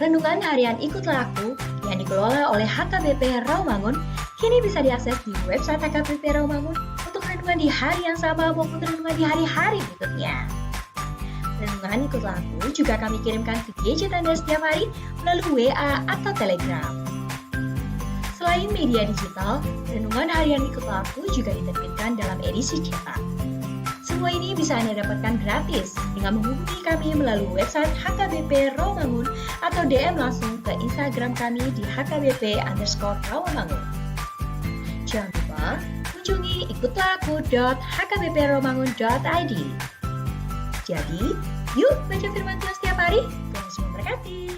Renungan harian Ikutlah Aku yang dikelola oleh HKBP Rawamangun kini bisa diakses di website HKBP Rawamangun untuk renungan di hari yang sama maupun renungan di hari-hari berikutnya. Renungan Ikutlah Aku juga kami kirimkan ke gadget Anda setiap hari melalui WA atau Telegram. Selain media digital, renungan harian Ikutlah Aku juga diterbitkan dalam edisi cetak. Semua ini bisa Anda dapatkan gratis dengan menghubungi kami melalui website HKBP Rawamangun atau DM langsung ke Instagram kami di HKBP_Rawamangun. Jangan lupa kunjungi ikutlahku.hkbprawamangun.id. Jadi, yuk baca firman Tuhan setiap hari. Tuhan Yesus memberkati.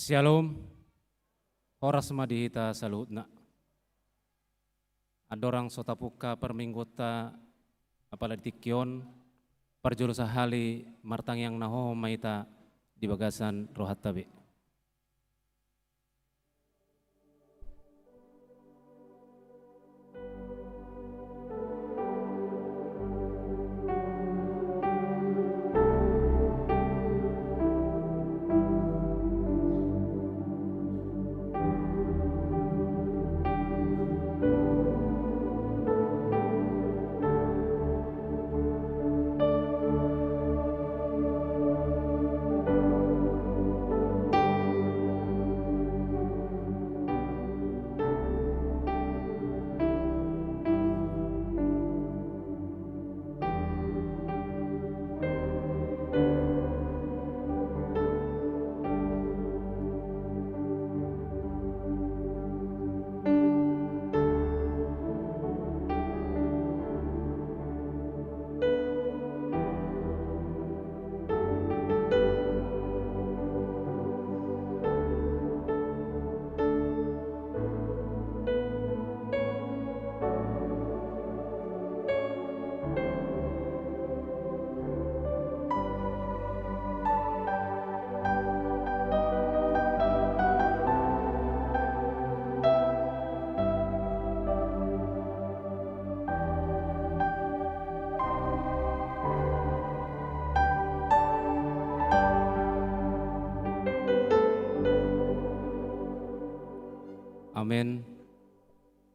Shalom, horas madihita salutna. Adorang sotapuka perminggota apaladikion parjulusa hali martang yang naho maita di bagasan rohat tabe. Amin.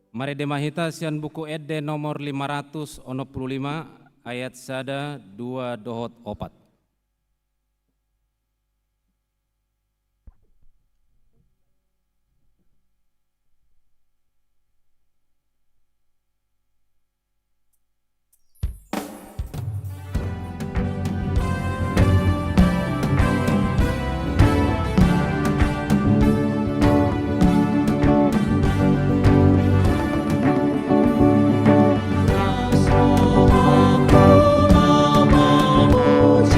Mari demahita sian buku Ede nomor 565 ayat sada 2 dohot 4. Lama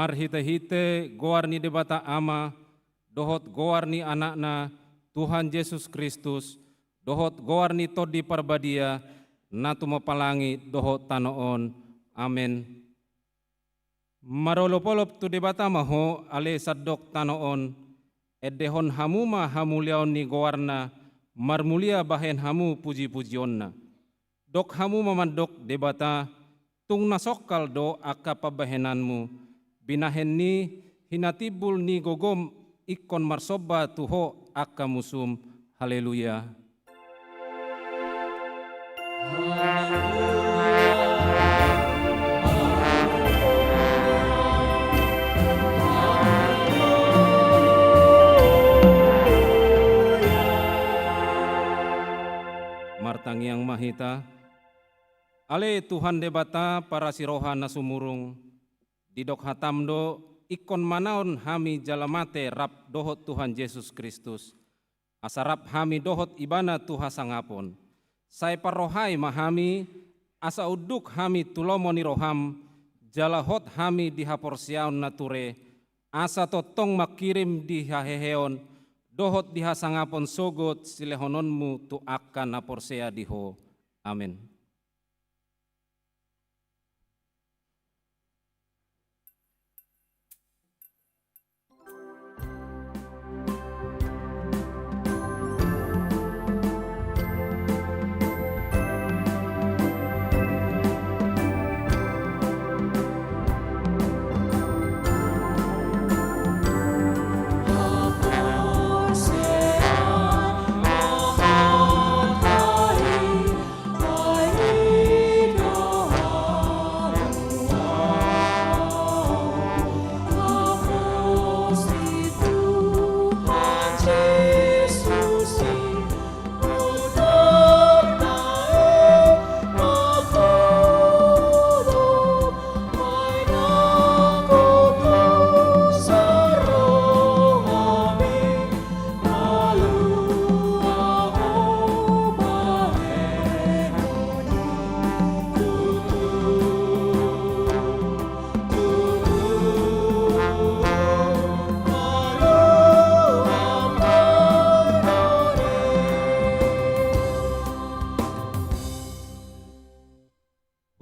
marhite-hite goar ni debata ama, dohot goar ni anakna Tuhan Yesus Kristus, dohot goar ni todi parbadia, natu mapalangi dohot tanoon. Amen. Marolopolop tu debata maho ale sadok tanoon, edehon hamuma hamuliaon ni goarna, marmulia bahen hamu puji-pujionna. Dok hamu mamandok debata, tung nasokal do akka pabahenanmu, binahen ni hinatibul ni gogom ikon marsoba tuho akka musum. Haleluya. Martang yang mahita, ale Tuhan debata para siroha na sumurung, didok hatamdo ikon manaon hami jalamate rap dohot Tuhan Yesus Kristus, asarap hami dohot ibana Tuha sangapon, say parohai mahami, asa uduk hami tulomoni roham, jalahot hami dihaporsiaon nature, asa totong makirim dihaheheon, dohot dihasangapon sogot silehononmu tu akan naporsea diho. Amin.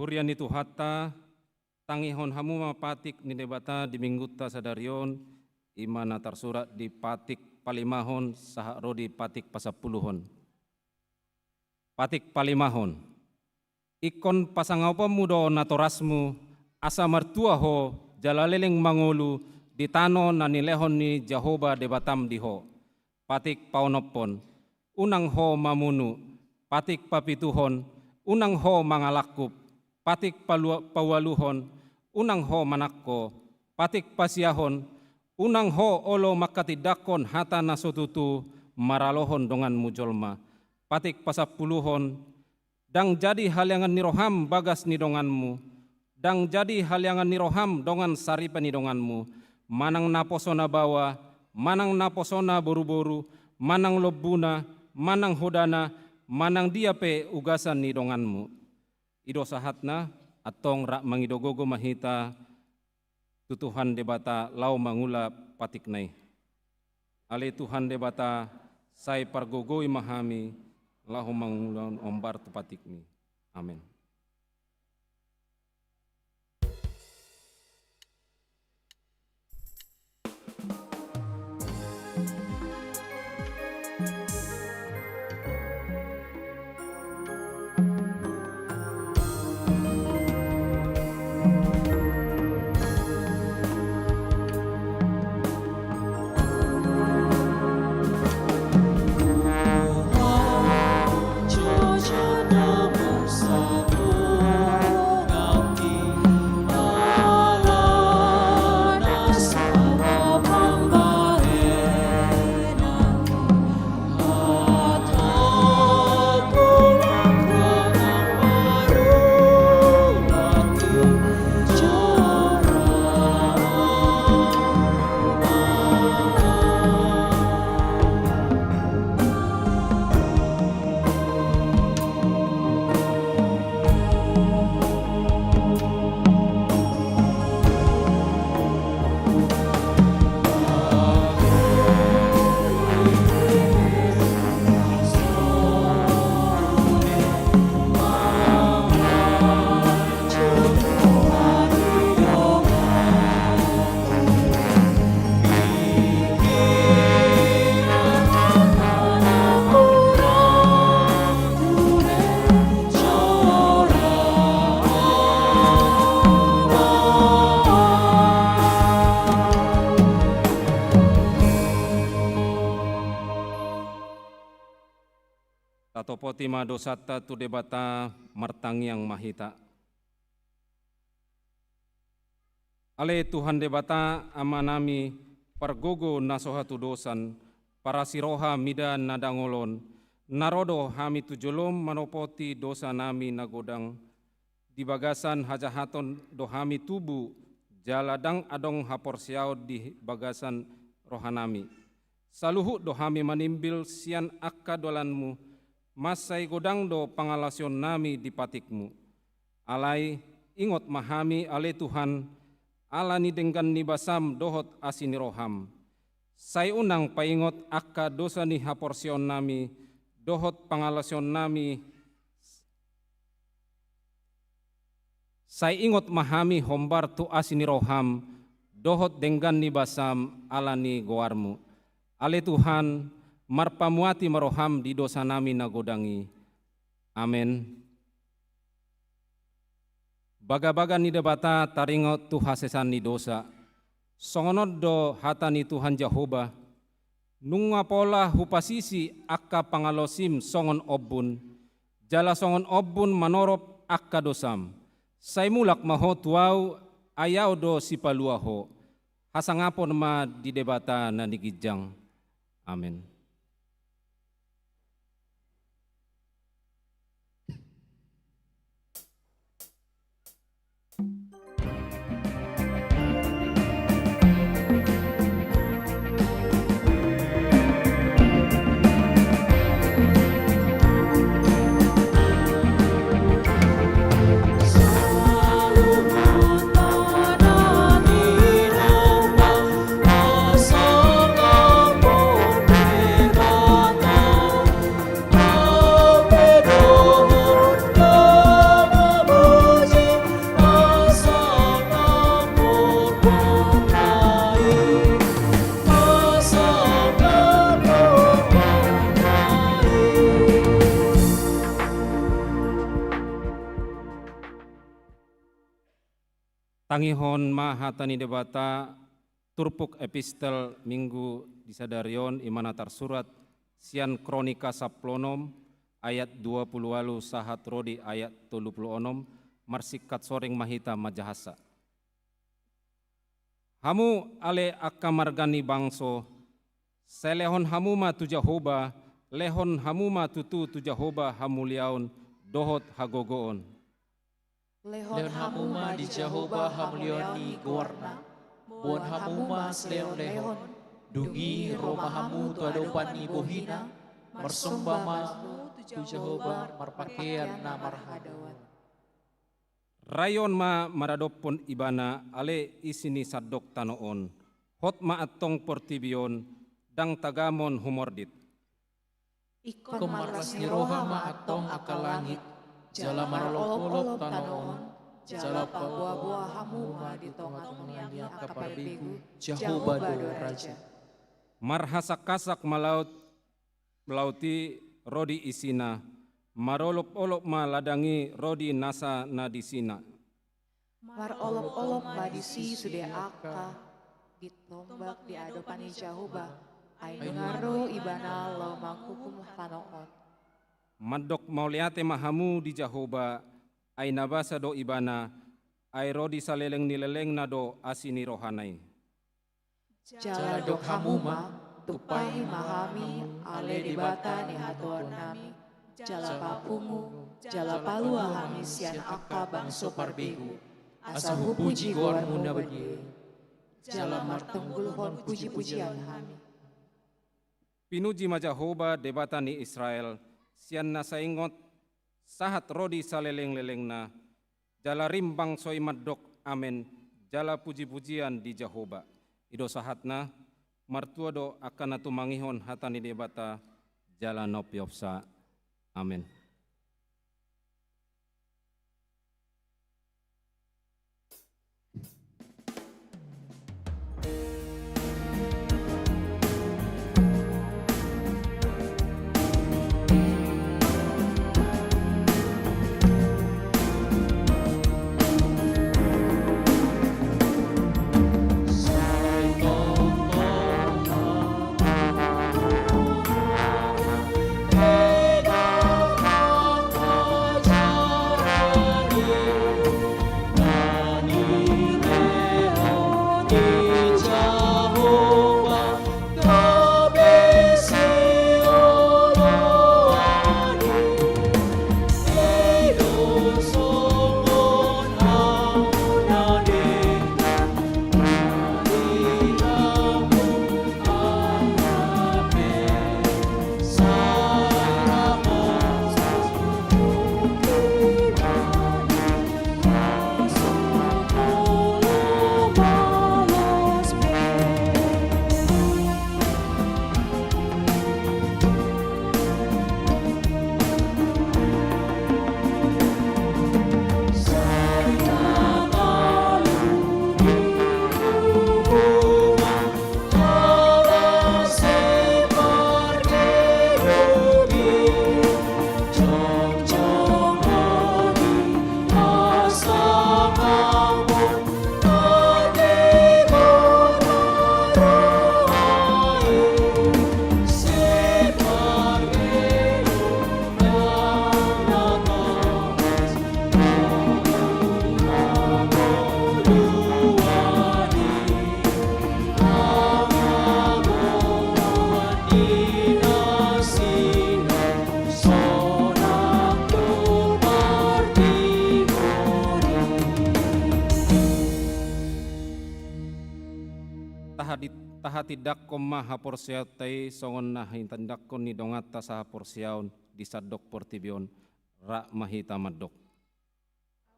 Hurian itu hatta tangihon hamu mapatik ni debata di mingguta sadarion imana tarsurat di patik palimahon sahak rodi patik pasapuluhon. Patik palimahon, ikon pasangaupa mudo natorasmu asa martua ho jalaleleng mangolu di tano nanilehon ni Jehovah debatam diho. Patik paunopon, unang ho mamunu, patik papituhon, unang ho mangalakup, patik pawaluhon, unang ho manakko, patik pasiahon, unang ho olo makatidakon hata nasututu maralohon dongan mujolma, patik pasapuluhon, dang jadi haliangan niroham bagas nidonganmu, dang jadi haliangan niroham dongan saripan nidonganmu, manang naposona bawa, manang naposona boru-boru, manang lobuna, manang hodana, manang diape ugasan nidonganmu. Ido sahatna atong rak mangidogogo mahita tutuhan debata lau mangula patik nai. Ale Tuhan debata sai pargogoi mahami lahu mangulan ombar tu patik ni. Amin. tima dosata tu debata martangiang mahita. Ale Tuhan debata amanami pargogo nasohatu dosan para siroha mida nadangolon narodo hami tujolom manopoti dosa nami nagodang di bagasan hajahaton do hami tubu jaladang adong haporsiao di bagasan rohanami. Saluhu do hami manimbil sian akka dolanmu masai godang do pangalasion nami di patikmu. Alai ingot mahami ale Tuhan alani denggan ni basam dohot asini roham. Sai unang paingot akka dosa ni haporsion nami dohot pangalasion nami. Sai ingot mahami hombar tu asini roham dohot denggan ni basam alani goarmu. Ale Tuhan marpamuati maroham di dosa nami nagodangi. Amen. Baga-baga ni debata taringot tu hasesan ni dosa. Songonod do hata ni Tuhan Jehovah. Nunga pola hupasisi akka pangalosim songon obun. Jala songon obun manorop akka dosam. Sai mulak maho tuau ayaw do sipaluaho. Hasangapon ma di debata na nigijang. Amen. Tangihon mahatani debata turpuk epistel minggu disadarion imanatar surat sian kronika saplonom ayat 20 walu sahat rodi ayat 36 marsikat soreng mahita majahasa. Hamu ale akka margani bangso selehon hamuma tu Jehovah lehon hamuma tutu tu Jehovah hamuliaun dohot hagogoon. Lehon hamuma di Jehovah hamulioni gowarna, bon hamuma sleon lehon, dungi roma hamu tu adopan ni bohina, marsombama tu Jehovah marpakean na marhadawan. Rayon ma maradopon ibana ale isini sadok tanoon, hot ma atong portibion, dang tagamon humordit. Ikon marlas ni roha ma atong akalangit, jala marolok-olok tanoon, jala pabuah-buah hamuma di tongatong niya kaparbegu, Jehovah do Raja. Marhasak-kasak melauti rodi isina, marolok-olok ma ladangi rodi nasa nadisina. Marolok-olok badisi sudah aka, ditombak di adopani Jehovah, ay ngaro ibana lo manghukum tanoon. Madok mauliate mahamu di Jehovah, ay nabasa do ibana, ay rodi saleleng nileleng na do asini rohanay. Jala dok hamuma, tupai mahami, ale dibata ni hatuan nami, jala papumu, jala palua hami sian akka bangso parbegu, asa hupuji goarmu na badi, jala martenggulhon puji-pujian hami. Pinuji ma Jehovah debata ni Israel, sian na saingot sahat rodi saleleng-leleng na jala rimbang soy madok amen jala puji-pujian di Jehovah ido sahat na martua do akan atu mangihon hatani debata jala nopiopsa amen. tahatidak ko maha porsiaw tay songon na hintandak ko ni dongat ta sa porsiaw di sadok portibion ra mahita madok.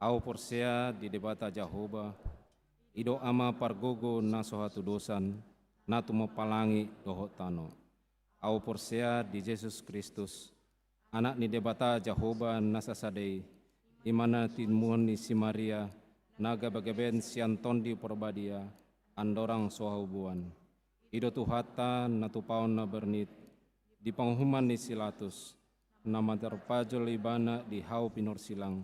Au porsia di debata Jahoba, ido ama pargogo na sohatu dosan, na tumapalangi doho tano. Au porsia di Jesus Kristus, anak ni debata Jahoba nasasadei, imana timuan ni si Maria, naga bagaben si Anton di Porbadia, andorang sohabuan. Ido tuhata na tupaon na bernit, di panghuman ni Silatus, na materpajol ibana di hau pinor silang,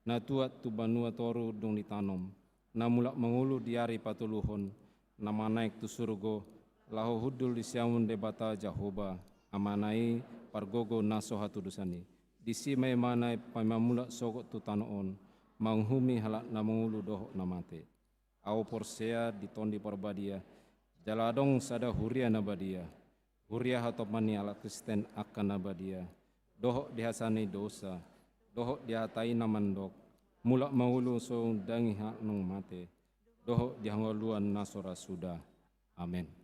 na tuat tu banua toru dong ditanom, na mulak mengulu diari patuluhon, na manaik tu surgo, lahu hudul di siamun debata Jahoba, amanai pargogo naso hatu dusani. Di simai manai pamamulak sokot tu tanoon, manghumi halak na mengulu dohok na mate. Au porsea di tondi Porbadia, jaladong sada huria nabadia, huria hatopani ala Kristen akan nabadia, dohok dihasani dosa, dohok dihatai namandok, mulak maulu so dangi hak nung mate, dohok dihangoluan nasora sudah. Amin.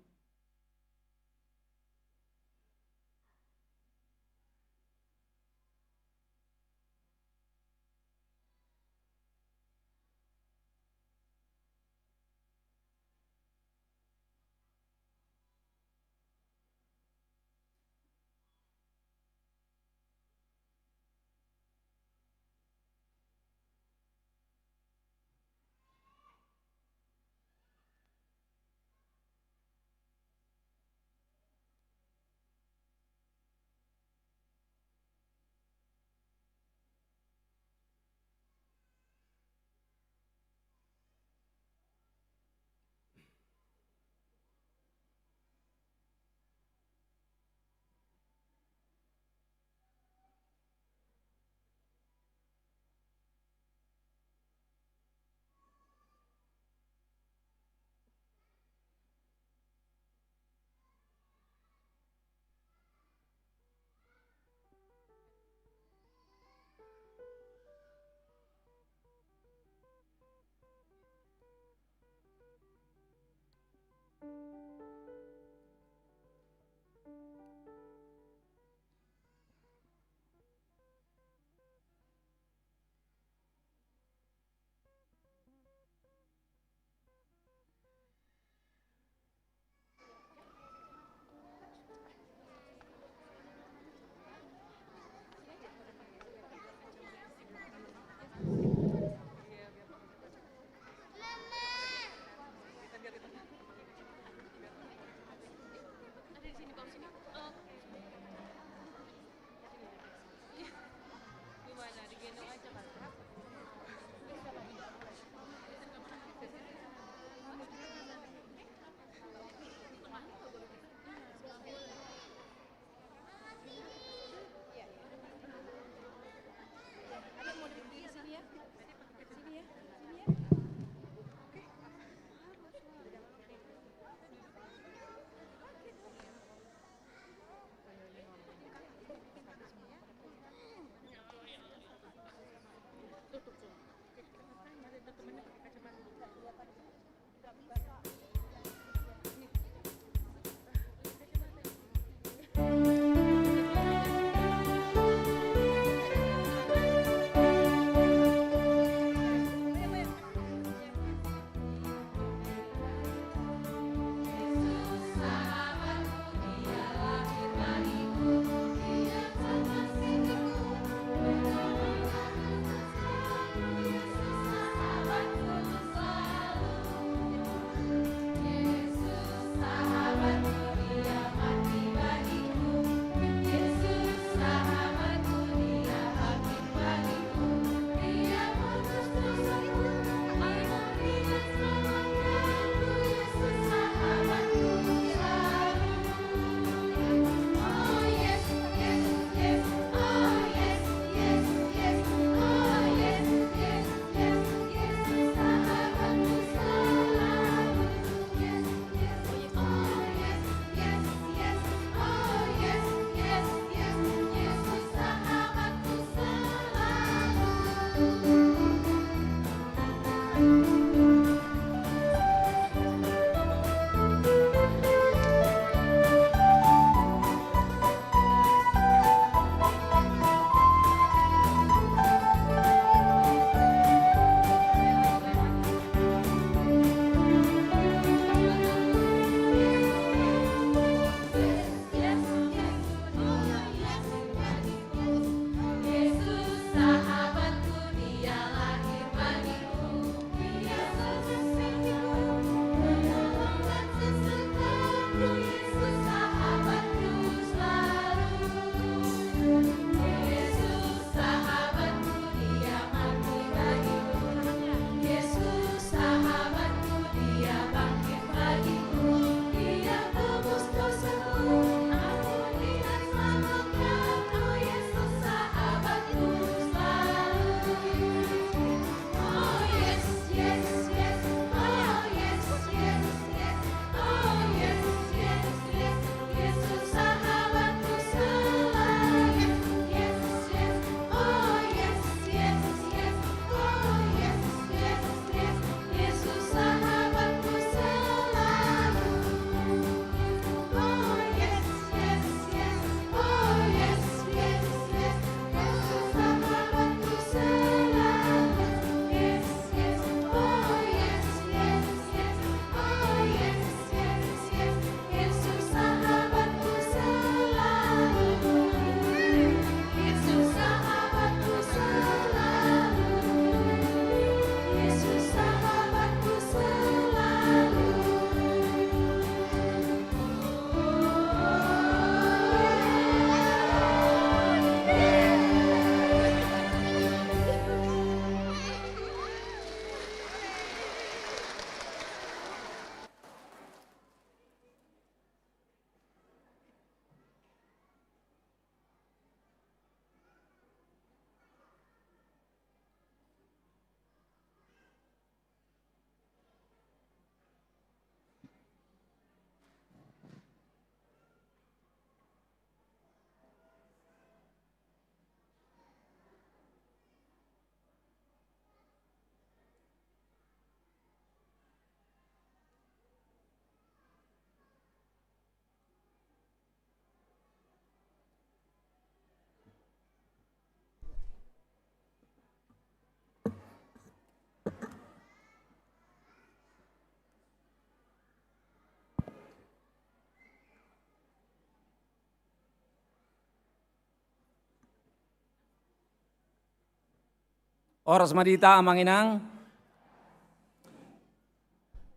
Oras madita amanginang.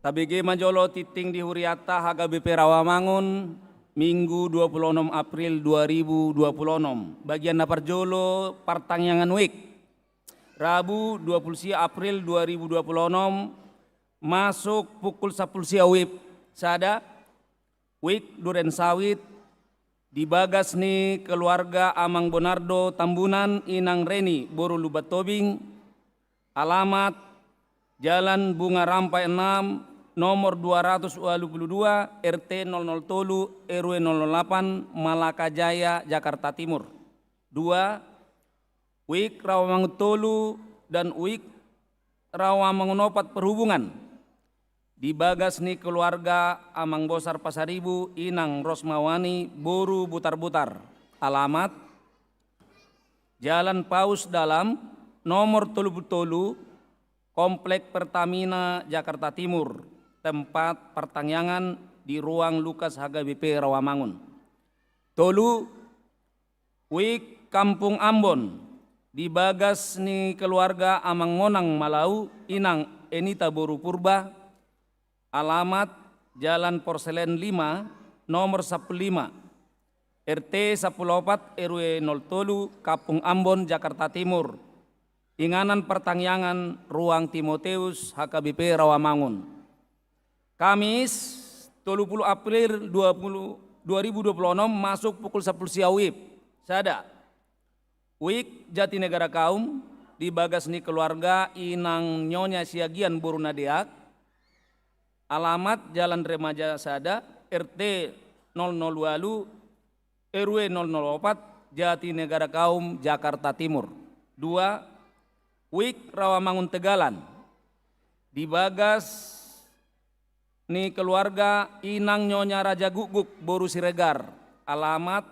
Tabigi majolo titing di Huriata HKBP Rawamangun Minggu 26 April 2026. Bagian naparjolo pertangyangan week. Rabu 20 April 2026 masuk pukul 10 WIB. Sada week duren sawit di bagas ni keluarga Amang Bonardo Tambunan Inang Reni Boru Lubat Tobing. Alamat Jalan Bunga Rampai 6 nomor 222 RT 003 RW 008 Malaka Jaya Jakarta Timur. 2. WIK Rawamangun Tolu dan WIK Rawamangun Opat Perhubungan di bagas ni keluarga Amang Bosar Pasaribu Inang Rosmawani Boru Butar-Butar. Alamat Jalan Paus Dalam nomor 37 Komplek Pertamina Jakarta Timur. Tempat pertangyangan di ruang Lukas HKBP Rawamangun. Tolu WIK Kampung Ambon di bagas ni keluarga Amang Monang Malau Inang Enita Boru Purba. Alamat Jalan Porselen 5 nomor 15 RT 14 RW 07 Kampung Ambon Jakarta Timur. Inganan pertangyangan ruang Timoteus HKBP Rawamangun. Kamis 30 April 2026 masuk pukul 10 siang WIB. Sada WIK Jatinegara Kaum di bagas ni keluarga Inang Nyonya Siagian Borunadeak. Alamat Jalan Remaja Sada RT 002 RW 004 Jatinegara Kaum Jakarta Timur. 2. WIK Rawamangun Tegalan di bagas ni keluarga Inang Nyonya Raja Guguk Boru Siregar. Alamat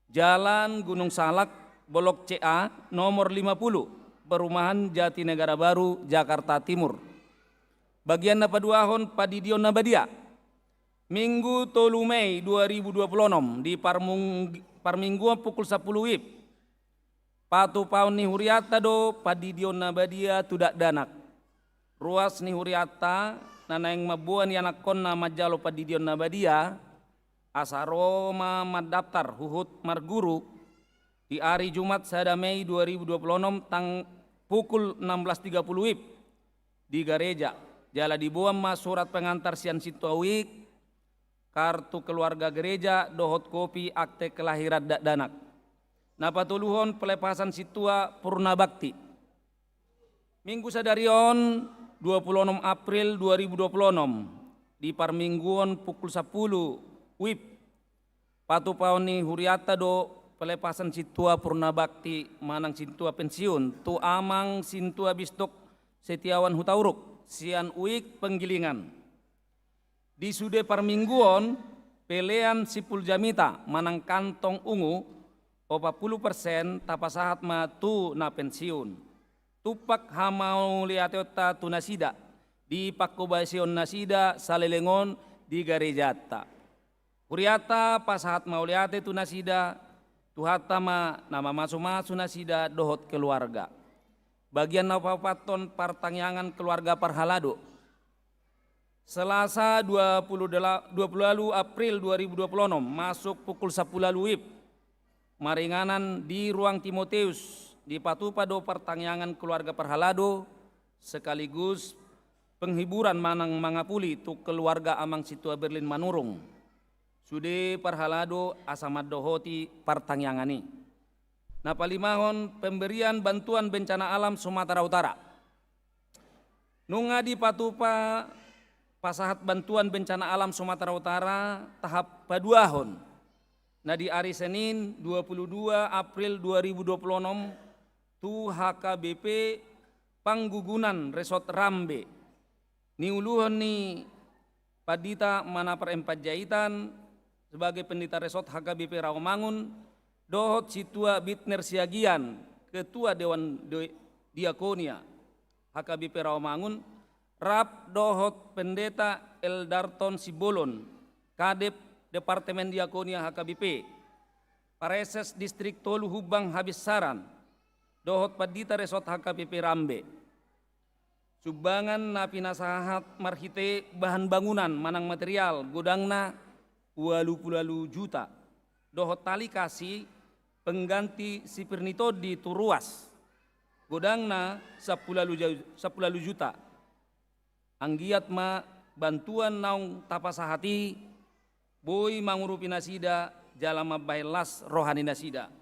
Jalan Gunung Salak Blok CA nomor 50 Perumahan Jatinegara Baru Jakarta Timur. Bagian napaduahon Padidion Nabadia Minggu 3 Mei 2026 di Parmingguan pukul 10 WIB. Patu paun ni Huriata do Padidion Nabadia Tudak Danak. Ruas ni Huriata nanaing mabuan yanakon na majalo Padidion Nabadia asaroma madaftar huhut marguru di hari Jumat sada Mei 2026 tang pukul 16.30 WIB di gereja. Jala dibuam mas surat pengantar sian situawik kartu keluarga gereja dohot kopi akte kelahiran danak. Napatuluhon pelepasan situa Purna Bakti. Minggu sadarion 26 April 2026 di Parmingguan pukul 10 WIB. Patu pauni Huriata do pelepasan situa Purna Bakti manang sintua pensiun tu amang sintua bistok Setiawan Hutauruk sian WIK Penggilingan. Di sude Parmingguan pelean Sipul Jamita manang kantong ungu 40% tapasahat ma tu na pensiun. Tupak hamau liatota tu nasida di pakobasion nasida salelengon di garejata. Huriata pasahat mau liate tu nasida tuhata ma nama masu nasida dohot keluarga. Bagian napapaton partangyangan keluarga Parhalado. Selasa 20 April 2026 masuk pukul 10 WIB. Maringanan di ruang Timoteus di Patupado pertangyangan keluarga Parhalado sekaligus penghiburan manang mangapuli tu keluarga Amang Situa Berlin Manurung. Sude Parhalado asamad dohoti pertangyangani. Napalimahon pemberian bantuan bencana alam Sumatera Utara. Nunga di Patupa pasahat bantuan bencana alam Sumatera Utara tahap paduahon. Nah di hari Senin 22 April 2026 tu HKBP Panggugunan Resort Rambe niuluhan ni Padita Manapar Empat Jaitan sebagai pendeta resort HKBP Rawamangun dohot situa Bitner Siagian Ketua Dewan Diakonia HKBP Rawamangun rap dohot pendeta Eldarton Sibolon Kadep Departemen Diakonia HKBP Pareses Distrik Tolu Hubang Habis Saran dohot padita resort HKBP Rambe. Sumbangan na pinasahat marhite bahan bangunan manang material godangna 20 juta. Dohot tali kasih pengganti sipirnito di Turuas. Godangna 10 juta. Anggiat ma bantuan naung tapasahati boy mangurupi nasida jalama bailas rohani nasida.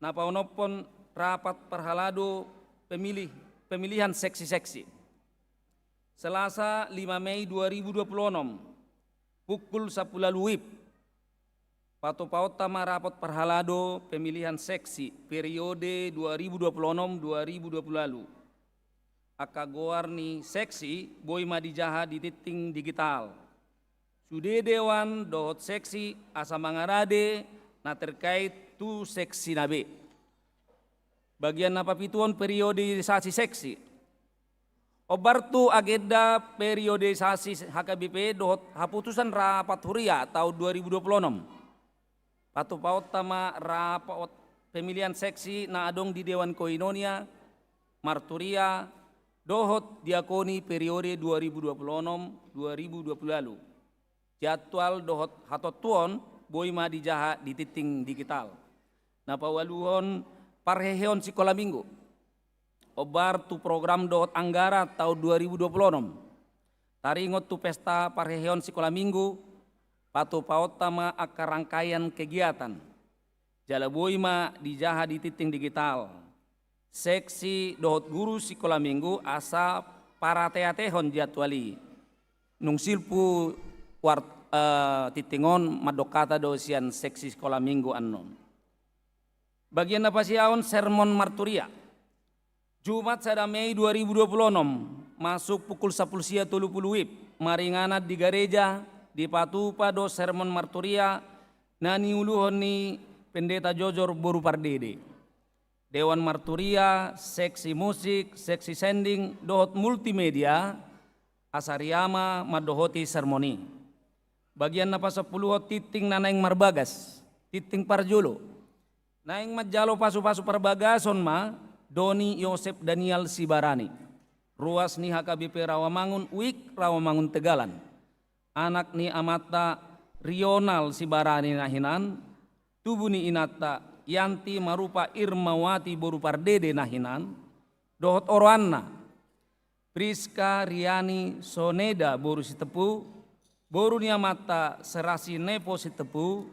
Napaonopon rapat perhalado pemilihan seksi-seksi. Selasa 5 Mei 2026 pukul 10 WIB. Paut tama rapat perhalado pemilihan seksi periode 2026-2020 akagoar ni seksi boy madijaha di titing digital. Sude dewan dohot seksi asa mangarade na terkait tu seksi nabe. Bagian napapituan periodisasi seksi. Obartu agenda periodisasi HKBP dohot haputusan rapat huria tahun 2026. Patu paut tama rapat pemilihan seksi na adong di Dewan Koinonia, Marturia, dohot diakoni periode 2026-2020. Jadwal dohot hatotuon boy madijaha di titing digital. Napawaluhon parheheon sekolah minggu. Obar tu program dohot anggara tahun 2026. Taringot tu pesta parheheon sekolah minggu. Patu paut tama akar rangkaian kegiatan. Jala boy ma dijaha di titing digital. Seksi dohot guru sekolah minggu asa para teatehon jadwali. Nung silpu titingon madokata dosian seksi sekolah minggu anon. Bagian apa siaon sermon marturia. Jumat sada Mei 2026 masuk pukul 10.30 WIB. Maringanat di gereja di patupa do sermon marturia nani uluhon ni pendeta Jojor Boru Pardede. Dewan marturia, seksi musik, seksi sending, dohot multimedia, asariama madohoti sermoni. Bagian napa 10 titing nanaing marbagas, titing parjolo. Naing majalo pasu-pasu perbagason ma, Doni Yosep Daniel Sibarani. Ruas ni HKBP Rawamangun, Wik Rawamangun Tegalan. Anak ni amata Rional Sibarani nahinan, tubuh ni inata Yanti marupa Irmawati Boru Pardede nahinan, dohot oroanna Priska Riani Soneda Boru Sitepu, Boru ni amata Serasi Nepo Sitepu,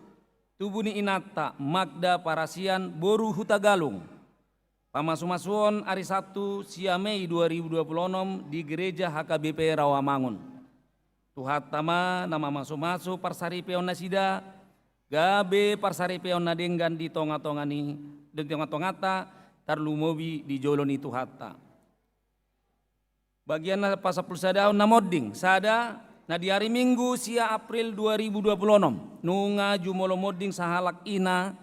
tubuh ni inata Magda Parasian Boru Hutagalung. Pamasumasuon hari Sabtu sia Mei 2026 di gereja HKBP Rawamangun. Tuhatama nama masu-masu parsaripeon nasida, gabe parsaripeon nadenggan di tonga-tongani, di tonga-tongata, tarlumobi di joloni tuhata. Bagian pasapul sadaon namoding, sada na di hari Minggu sia April 2026, nunga jumolo moding sahalak ina,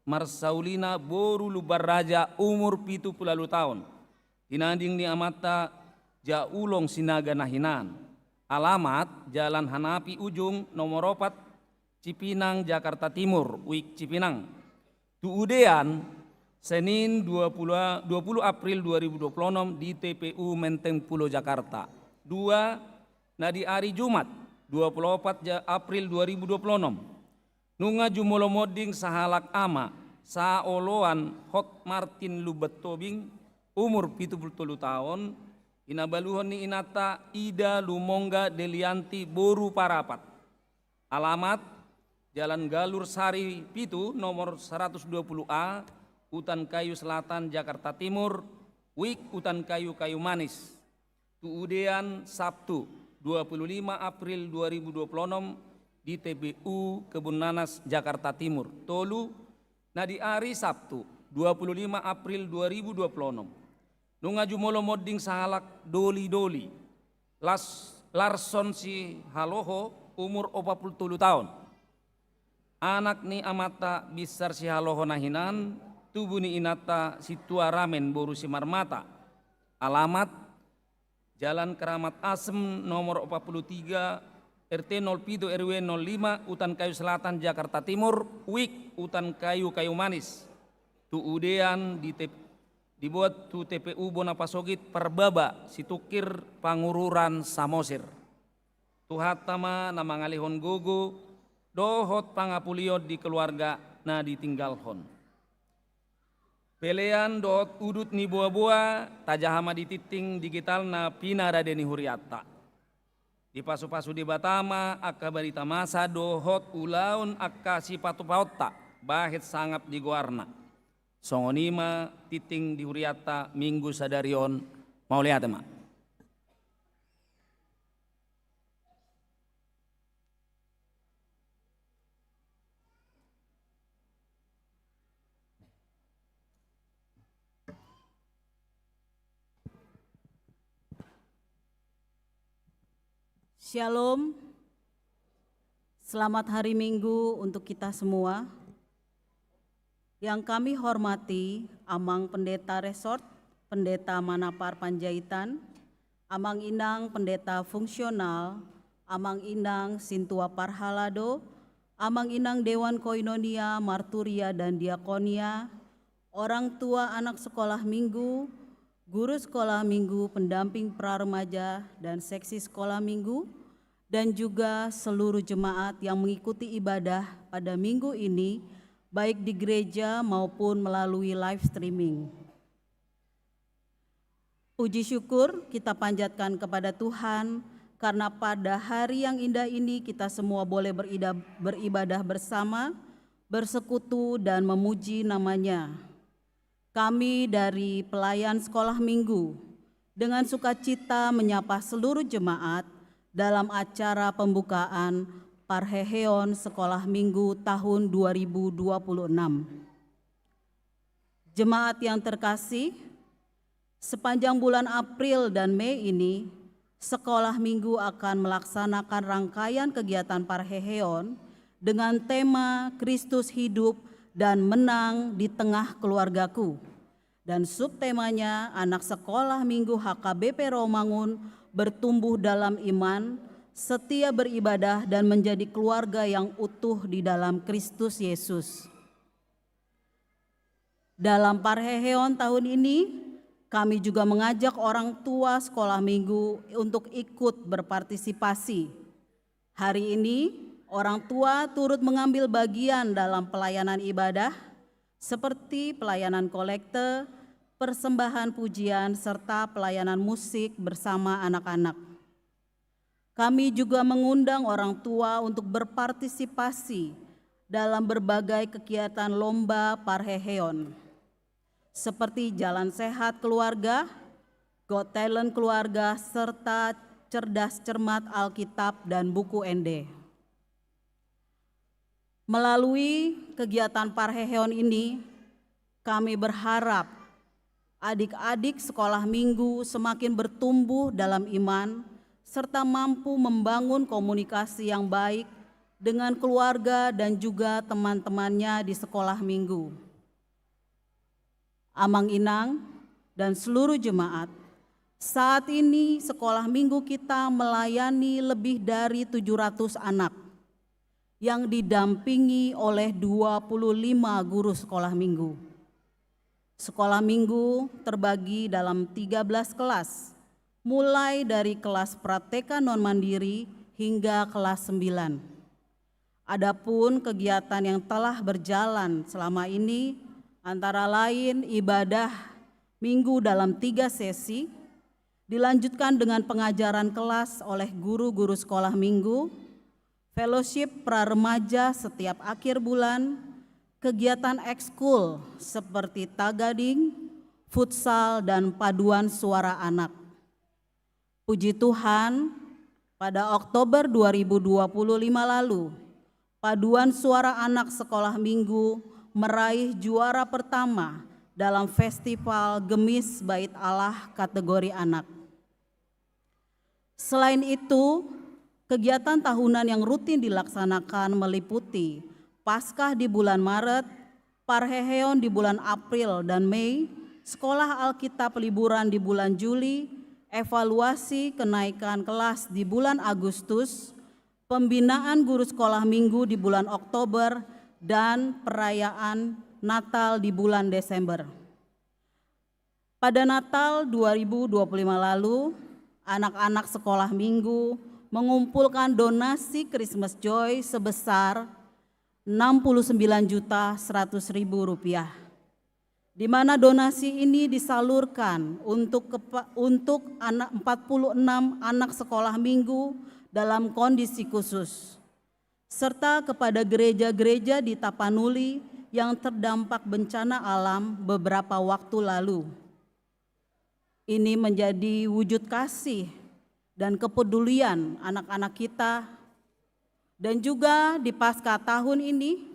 Marsaulina Boru Lubar Raja umur 70 tahun. Tinanding ni amata Jaulong Sinaga Nahinan. Alamat Jalan Hanapi Ujung nomor 4 Cipinang Jakarta Timur, Wik Cipinang. Tuudean Senin 20 April 2026 di TPU Menteng Pulau Jakarta. 2 na di hari Jumat 24 April 2026. Nunga jumolo moding sahalak ama saoloan Hot Martin Lubet Tobing umur 70 tahun. Inabaluhon ni inata Ida Lumongga Delianti Boru Parapat. Alamat Jalan Galur Sari Pitu nomor 120A, Utan Kayu Selatan Jakarta Timur, Wik Utan Kayu Kayu Manis. Tuudean Sabtu 25 April 2026 di TPU Kebun Nanas Jakarta Timur. Tolu na di hari Sabtu 25 April 2026. Nunga jumolo moding sahalak doli-doli. Larson si Haloho umur 40 tahun. Anak ni amata bisar si Haloho nahinan, tubuh ni inata si tua ramen Boru si Marmata. Alamat Jalan Keramat Asem nomor 43 RT 07 RW 05 Utan Kayu Selatan Jakarta Timur, Wik Utan Kayu Kayu Manis. Tuudean di dibuat tu TPU Bonapasogit Perbaba Situkir Pangururan Samosir. Tuhatama nama ngalihon gogo dohot pangapuliot di keluarga na ditinggalhon. Pelean dohot udut ni buah-buah tajahama dititing digital na pinara deni huriata. Di pasu-pasu di Batama akka barita masa dohot ulaun akka sipatu paotta bahet sangap di guarna. Songonima titing di huriata minggu sadarion mau lihat ma. Shalom, selamat hari Minggu untuk kita semua. Yang kami hormati Amang Pendeta Resort, Pendeta Manapar Panjaitan, Amang Inang Pendeta Fungsional, Amang Inang Sintua Parhalado, Amang Inang Dewan Koinonia, Marturia dan Diakonia, orang tua anak sekolah minggu, guru sekolah minggu, pendamping pra-remaja dan seksi sekolah minggu, dan juga seluruh jemaat yang mengikuti ibadah pada minggu ini, baik di gereja maupun melalui live streaming. Puji syukur kita panjatkan kepada Tuhan, karena pada hari yang indah ini kita semua boleh beribadah bersama, bersekutu dan memuji namanya. Kami dari pelayan sekolah minggu dengan sukacita menyapa seluruh jemaat dalam acara pembukaan Parheheon Sekolah Minggu tahun 2026. Jemaat yang terkasih, sepanjang bulan April dan Mei ini, Sekolah Minggu akan melaksanakan rangkaian kegiatan Parheheon dengan tema Kristus Hidup dan Menang di Tengah Keluargaku. Dan subtemanya anak sekolah minggu HKBP Rawamangun bertumbuh dalam iman, setia beribadah dan menjadi keluarga yang utuh di dalam Kristus Yesus. Dalam Parheheon tahun ini, kami juga mengajak orang tua sekolah minggu untuk ikut berpartisipasi. Hari ini, orang tua turut mengambil bagian dalam pelayanan ibadah, seperti pelayanan kolekte, persembahan pujian, serta pelayanan musik bersama anak-anak. Kami juga mengundang orang tua untuk berpartisipasi dalam berbagai kegiatan lomba Parheheon, seperti Jalan Sehat Keluarga, Got Talent Keluarga, serta Cerdas Cermat Alkitab dan buku ND. Melalui kegiatan Parheheon ini, kami berharap adik-adik sekolah minggu semakin bertumbuh dalam iman, serta mampu membangun komunikasi yang baik dengan keluarga dan juga teman-temannya di sekolah minggu. Amang Inang dan seluruh jemaat, saat ini sekolah minggu kita melayani lebih dari 700 anak yang didampingi oleh 25 guru sekolah minggu. Sekolah minggu terbagi dalam 13 kelas, mulai dari kelas Prateka non-mandiri hingga kelas 9. Adapun kegiatan yang telah berjalan selama ini antara lain ibadah minggu dalam 3 sesi, dilanjutkan dengan pengajaran kelas oleh guru-guru sekolah minggu, fellowship pra-remaja setiap akhir bulan, kegiatan ekskul seperti tagading, futsal, dan paduan suara anak. Puji Tuhan, pada Oktober 2025 lalu, paduan suara anak sekolah minggu meraih juara pertama dalam Festival Gemis Bait Allah kategori anak. Selain itu, kegiatan tahunan yang rutin dilaksanakan meliputi Paskah di bulan Maret, Parheheon di bulan April dan Mei, Sekolah Alkitab liburan di bulan Juli, evaluasi kenaikan kelas di bulan Agustus, pembinaan guru sekolah minggu di bulan Oktober, dan perayaan Natal di bulan Desember. Pada Natal 2025 lalu, anak-anak sekolah minggu mengumpulkan donasi Christmas Joy sebesar Rp69.100.000, di mana donasi ini disalurkan untuk 46 anak sekolah minggu dalam kondisi khusus, serta kepada gereja-gereja di Tapanuli yang terdampak bencana alam beberapa waktu lalu. Ini menjadi wujud kasih dan kepedulian anak-anak kita. Dan juga di Paskah tahun ini,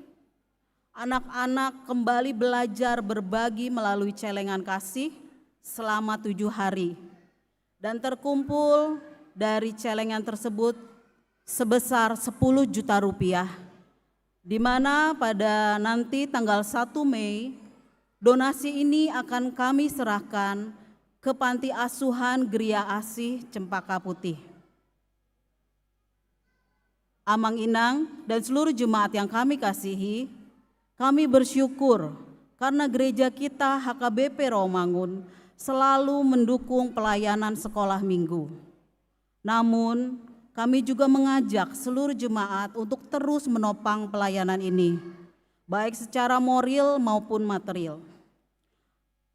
anak-anak kembali belajar berbagi melalui celengan kasih selama 7 hari. Dan terkumpul dari celengan tersebut sebesar Rp10 juta, di mana pada nanti tanggal 1 Mei, donasi ini akan kami serahkan ke Panti Asuhan Gria Asih Cempaka Putih. Amang Inang dan seluruh jemaat yang kami kasihi, kami bersyukur karena gereja kita HKBP Rawamangun selalu mendukung pelayanan sekolah minggu. Namun, kami juga mengajak seluruh jemaat untuk terus menopang pelayanan ini, baik secara moral maupun material.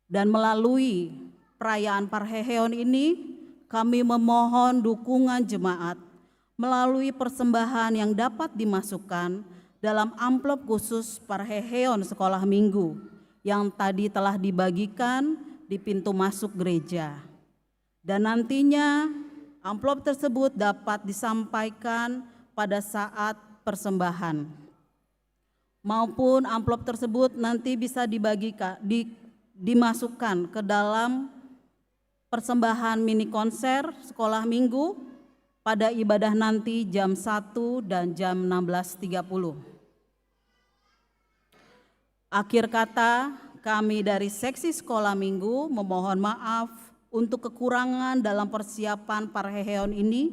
Dan melalui perayaan Parheheon ini, kami memohon dukungan jemaat melalui persembahan yang dapat dimasukkan dalam amplop khusus Parheheon sekolah minggu yang tadi telah dibagikan di pintu masuk gereja. Dan nantinya amplop tersebut dapat disampaikan pada saat persembahan. Maupun amplop tersebut nanti bisa dimasukkan ke dalam persembahan mini konser sekolah minggu pada ibadah nanti jam 1 dan jam 16.30. Akhir kata, kami dari seksi sekolah minggu memohon maaf untuk kekurangan dalam persiapan Parheheon ini.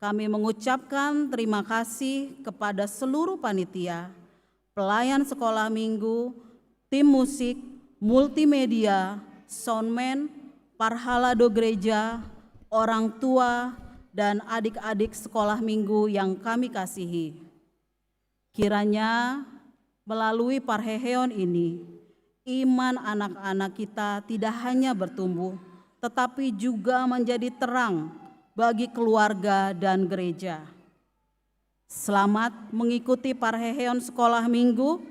Kami mengucapkan terima kasih kepada seluruh panitia, pelayan sekolah minggu, tim musik, multimedia, soundman, parhalado gereja, orang tua, dan adik-adik sekolah minggu yang kami kasihi. Kiranya melalui Parheheon ini, iman anak-anak kita tidak hanya bertumbuh, tetapi juga menjadi terang bagi keluarga dan gereja. Selamat mengikuti Parheheon sekolah minggu,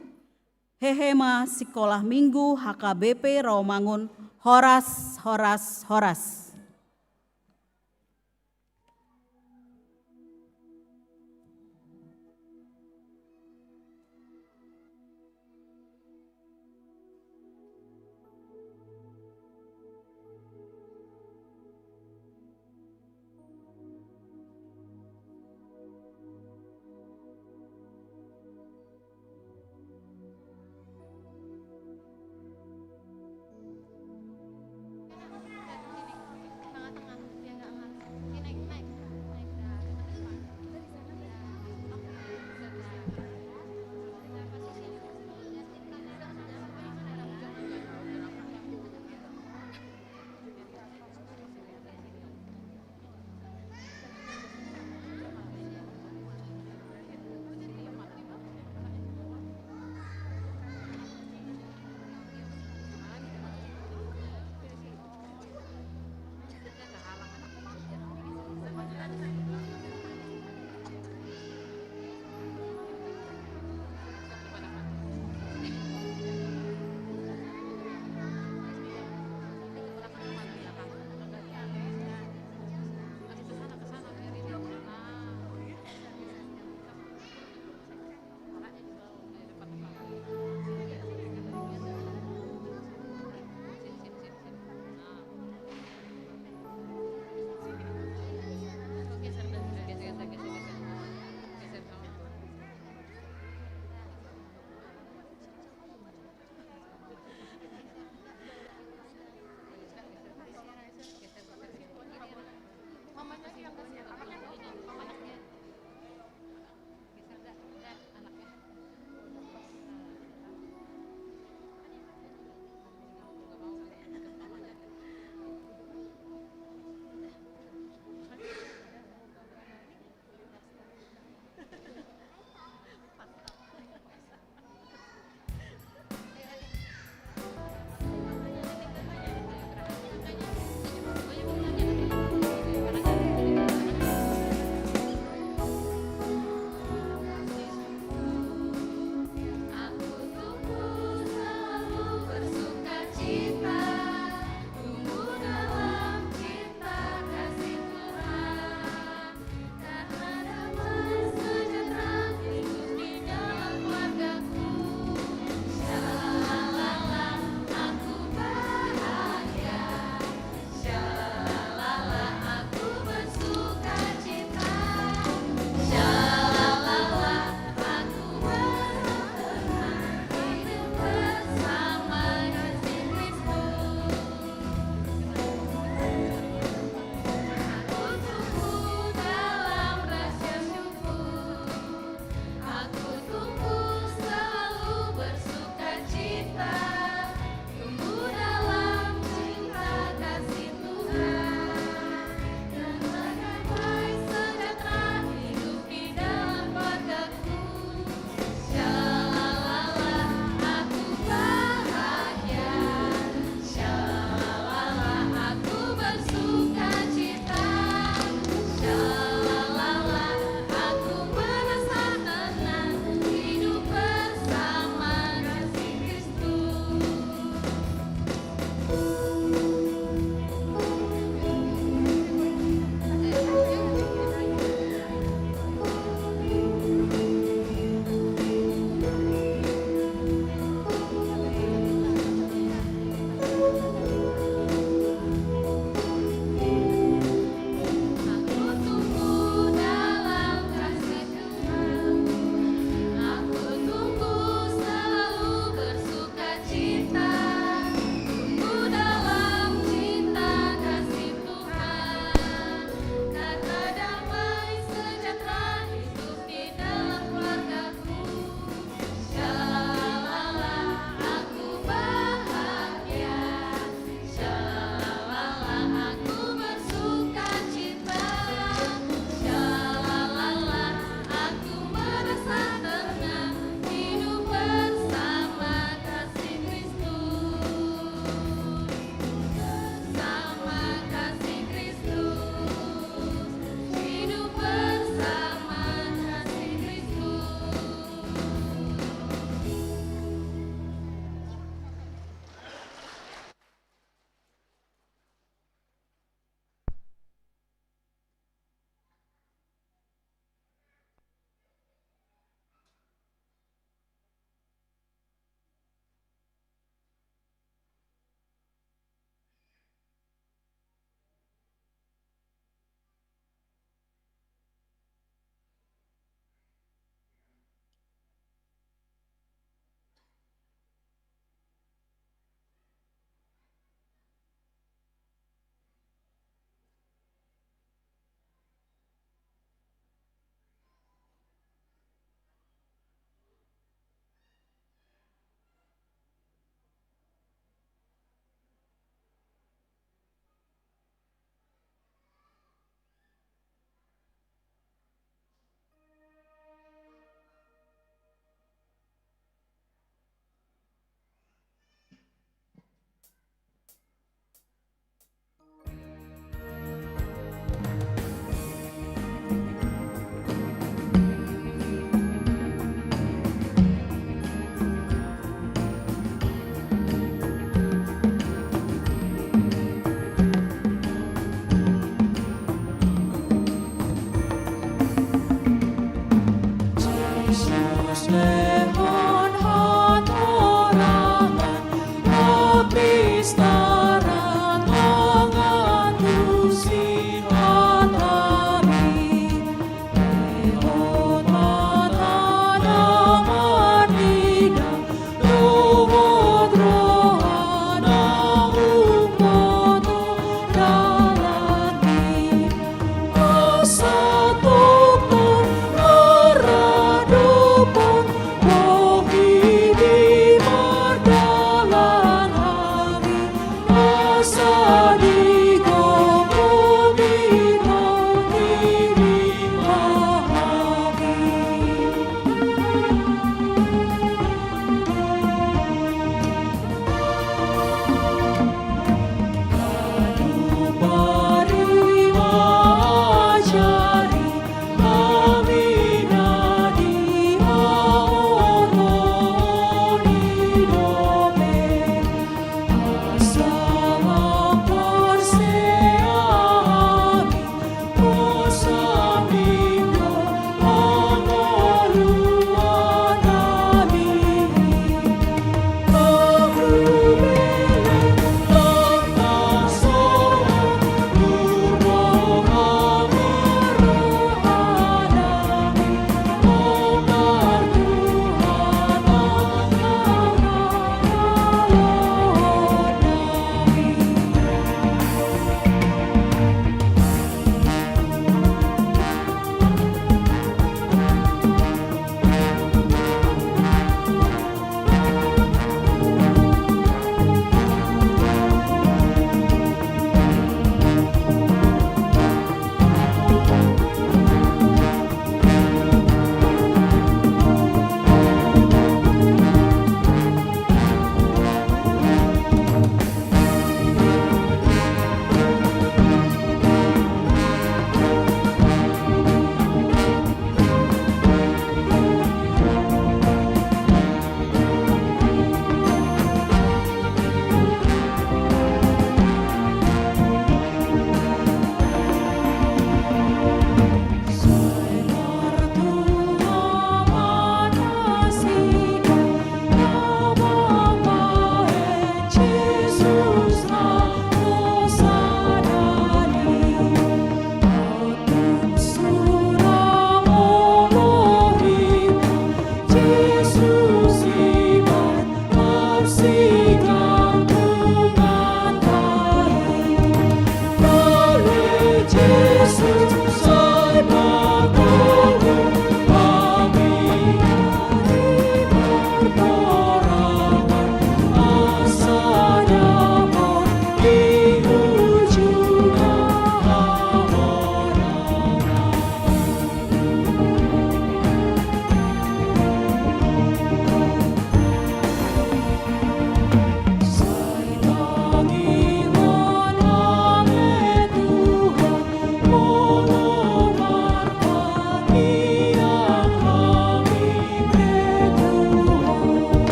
Hehema Sekolah Minggu HKBP Rawamangun, Horas, Horas, Horas.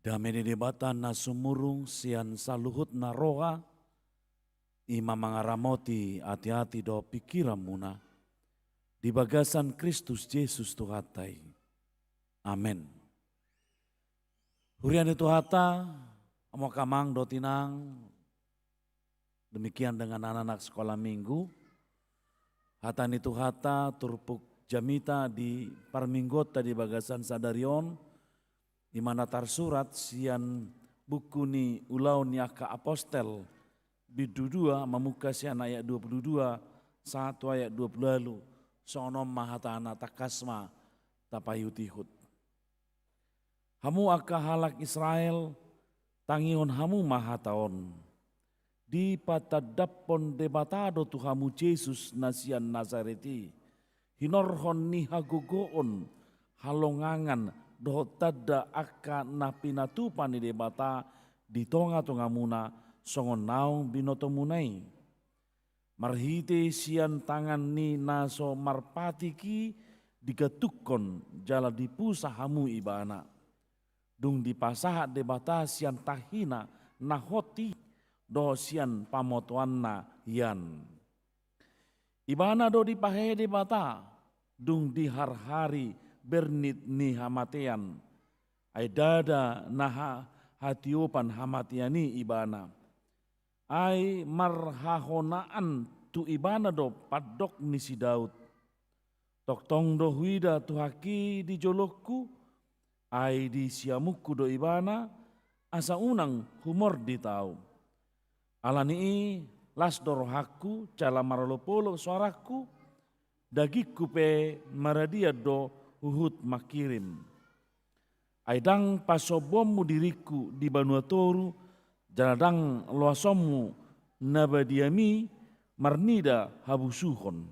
Damai debatan na sumurung sian saluhut na roha, ima mangaramoti hati-hati do pikiran muna, di bagasan Kristus Yesus Tuhatai. Amin. Hurian itu hata, amo kamang do tinang, demikian dengan anak-anak sekolah minggu, hatan itu hata turpuk jamita di parminggota di bagasan sadarion, di mana tarsurat sian buku ni ulau ni aka apostel bidu 2 memuka sian ayat 22 1 ayat 20 lalu sonom mahatana takasma tapayutihut. Hamu aka halak Israel tangion hamu mahataon di patadapon debatado tu hamu Yesus nasian Nazareti hinorhon ni hagogoon halongangan doh tada aka napinatupan ni debata di tonga-tonga muna songon naung binoto munai. Marhite sian tangan ni naso marpatiki digetukon jala dipusa hamu ibana. Dung dipasahat debata sian tahina nahoti do sian pamotuanna yan. Ibana do dipahe debata dung dihar-hari bernit ni hamatean, ay dada naha hatiopan hamatiani ibana, ay marhahonaan tu ibana do padok ni si Daud, toktong do huida tu haki di jolokku, ay di siamuku do ibana, asa unang humor di tau. Alani las dorohaku cala marolopolo suaraku, dagiku pe maradia do uhut makirim. Aidang pasobommu diriku di Banuatoru, jaladang loasommu nabadiami marnida habusuhon.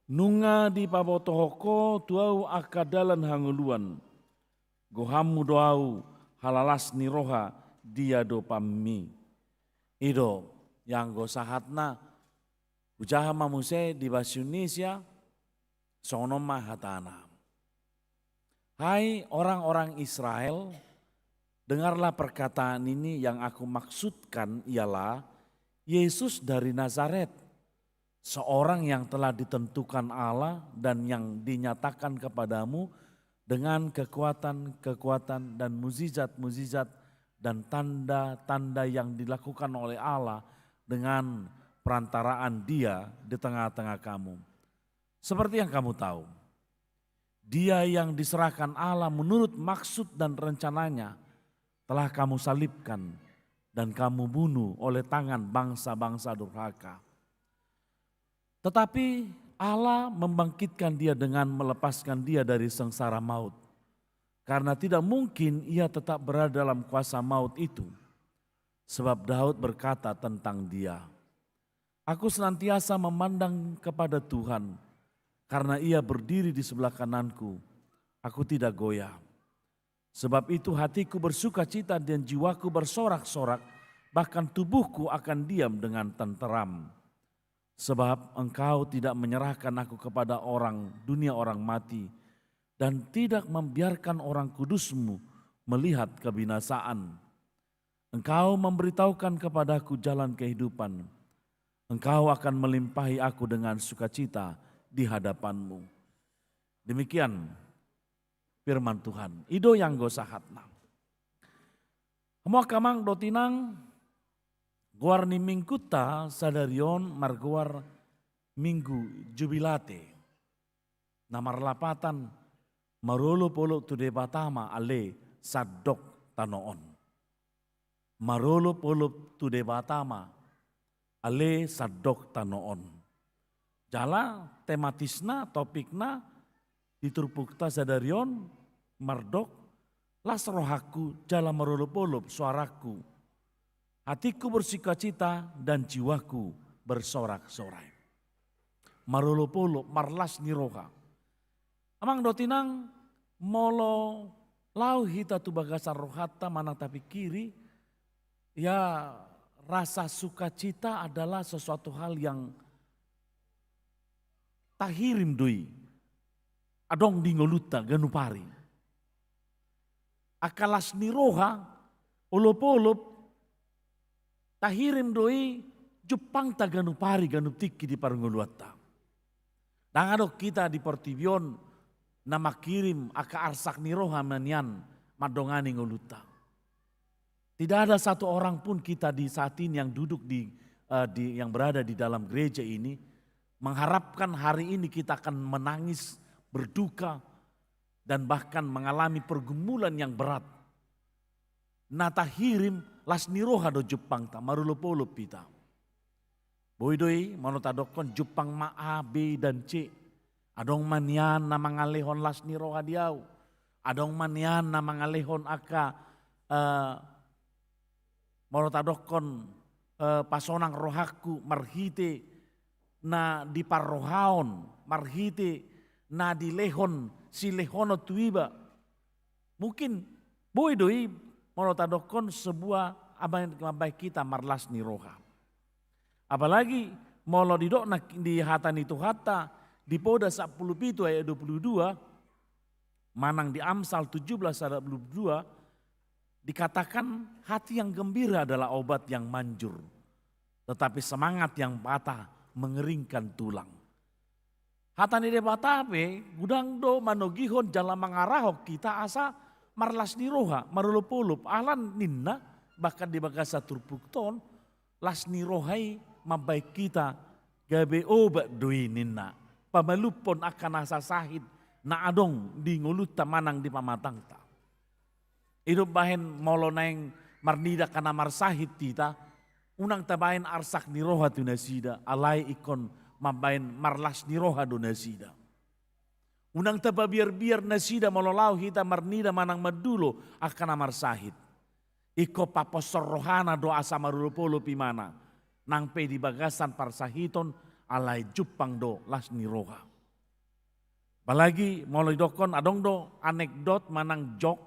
Nunga di pabotohoko tuau akadalan hanguluan, gohammu doau halalas ni roha dia do pammi. Ido yang go sahatna ujaha mamuse di bahasa Indonesia sonom mahatana. Hai orang-orang Israel, dengarlah perkataan ini yang aku maksudkan ialah Yesus dari Nazaret, seorang yang telah ditentukan Allah dan yang dinyatakan kepadamu dengan kekuatan-kekuatan dan mukjizat-mukjizat dan tanda-tanda yang dilakukan oleh Allah dengan perantaraan Dia di tengah-tengah kamu. Seperti yang kamu tahu, Dia yang diserahkan Allah menurut maksud dan rencananya telah kamu salibkan dan kamu bunuh oleh tangan bangsa-bangsa durhaka. Tetapi Allah membangkitkan Dia dengan melepaskan Dia dari sengsara maut. Karena tidak mungkin Ia tetap berada dalam kuasa maut itu. Sebab Daud berkata tentang Dia, aku senantiasa memandang kepada Tuhan, karena Ia berdiri di sebelah kananku, aku tidak goyah. Sebab itu hatiku bersuka cita dan jiwaku bersorak-sorak, bahkan tubuhku akan diam dengan tenteram. Sebab Engkau tidak menyerahkan aku kepada dunia orang mati, dan tidak membiarkan orang kudus-Mu melihat kebinasaan. Engkau memberitahukan kepadaku jalan kehidupan. Engkau akan melimpahi aku dengan sukacita di hadapan-Mu. Demikian firman Tuhan. Ido yang go sahatna. Mo kamang dotinang guar ni mingkuta sadarion marguar minggu jubilate. Namar lapatan marolo polo tu debatama ale sadok tanoon. Marolo polo tu debatama ale sadok tanoon. Jala tematisna, topikna, diturpukta sadarion, mardok, las rohaku, jala marolop-olop suaraku. Hatiku bersukacita dan jiwaku bersorak-sorai. Marolop-olop, marlas ni roha. Amang dotinang, molo lau hita tu bagasan rohata mana tapi kiri, ya rasa sukacita adalah sesuatu hal yang tahirim doi adong di ngoluta ganupari. akalas niroha, ulop-ulop, tahirim doi Jepang taganu pari ganu tiki di parunguluata. Dan adok kita di Portivion nama kirim aka arsak niroha manian madongani nguluta. Tidak ada satu orang pun kita di saat ini yang duduk yang berada di dalam gereja ini mengharapkan hari ini kita akan menangis, berduka, dan bahkan mengalami pergumulan yang berat. Nata hirim las niroha do Jepang ta marulupolup pita. Boydoi manotadokon Jepang ma A, B, dan C. Adong manian na mangalehon las niroha diau. Adong manian na mangalehon aka manotadokon pasonang rohaku marhite na di parrohaon marhite na di lehon si lehono tuiba. Mungkin boydoi manotadokon sebuah abang kita marlas niroha. Apalagi molo didok di hatan itu hata di poda 10 ayat 22 manang di Amsal 17 ayat 22 dikatakan hati yang gembira adalah obat yang manjur, tetapi semangat yang patah mengeringkan tulang. Hatan ide batape gudang do manogihon jala mangarahok kita asa marlas niroha marulupulup alan ninna bahkan di bagasa turpukton las nirohai mabaik kita gabe obat doi ninna pamalupon akan asa sahid na adong di nguluta manang di pamatang ta. Hidup bahen molo naeng marnida kana marsahid tita unang tabahin arsak niroha tu nasida alai ikon mabain marlas niroha do nasida. Unang taba biar nasida mololau hita marnida manang madulo akan marsahid. Iko paposor rohana do asa marulupolo pimana. Nang pe di bagasan parsahiton alai Jepang do las niroha. Apalagi mulai dokon adong do anekdot manang jok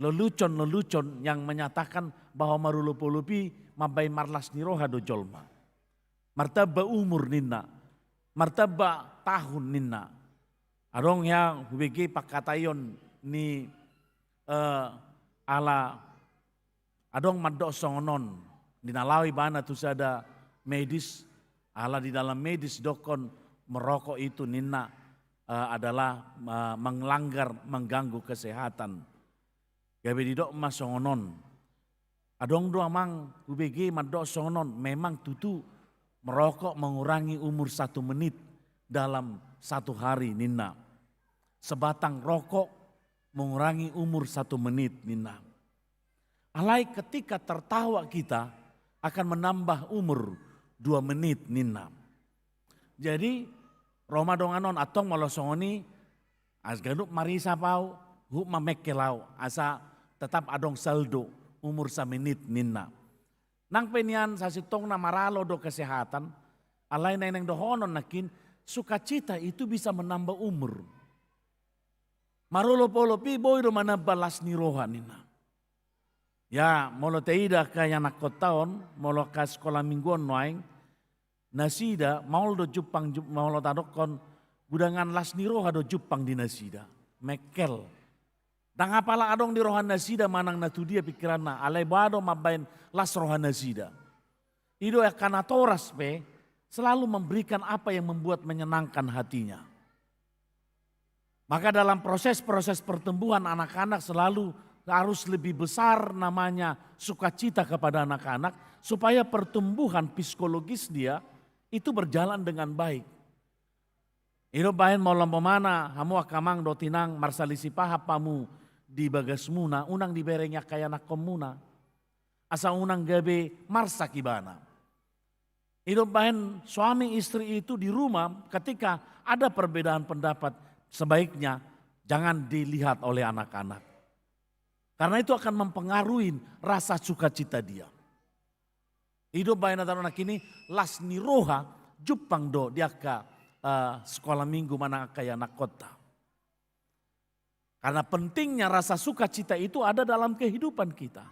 lelucon yang menyatakan bahwa marulupulupi mabai marlas niroha do jolma. Martaba umur ninna, martaba tahun ninna. Adong yang hubege pakatayon ni ala adong madok songonon. Dinalawi bana tu sada medis, ala di dalam medis dokon merokok itu ninna adalah melanggar mengganggu kesehatan. Gabe di dok mas songonon. Adong do amang UBG madok songonon memang tutu merokok mengurangi umur 1 menit dalam 1 hari ninna. Sebatang rokok mengurangi umur 1 menit ninna. Alai ketika tertawa kita akan menambah umur 2 menit ninna. Jadi Roma donganon atong molosongoni asganup marisa pau hu mamekelau asa tetap adong saldo umur 1 menit ninna. Nang penian sasitong na maralo do kesehatan alai neng dohonon nakin sukacita itu bisa menambah umur. Marolo polo pi boy do manambah las niroha ninna. Ya, molo teida kaya nakot taon, molo ka sekolah mingguan noaing, nasida maul do Jepang molo tadokon gudangan las niroha do Jepang di nasida, mekel. Dan apalah adong di rohan nasida manang natu dia pikiranna, alai bado mabain las rohan nasida. Ido ya kanatoras pe selalu memberikan apa yang membuat menyenangkan hatinya. Maka dalam proses-proses pertumbuhan anak-anak selalu harus lebih besar namanya sukacita kepada anak-anak supaya pertumbuhan psikologis dia itu berjalan dengan baik. Ino bahen molam pemana hamu akamang do tinang marsalisi paha pamu di bagasmuna unang diberengnya kaya nak komuna asa unang gabe marsakibana. Ino bahen suami istri itu di rumah ketika ada perbedaan pendapat sebaiknya jangan dilihat oleh anak-anak. Karena itu akan mempengaruhi rasa sukacita dia. Hidup bayi natarunak kini las niroha Jepang do diaka sekolah minggu mana kaya anak kota. Karena pentingnya rasa sukacita itu ada dalam kehidupan kita.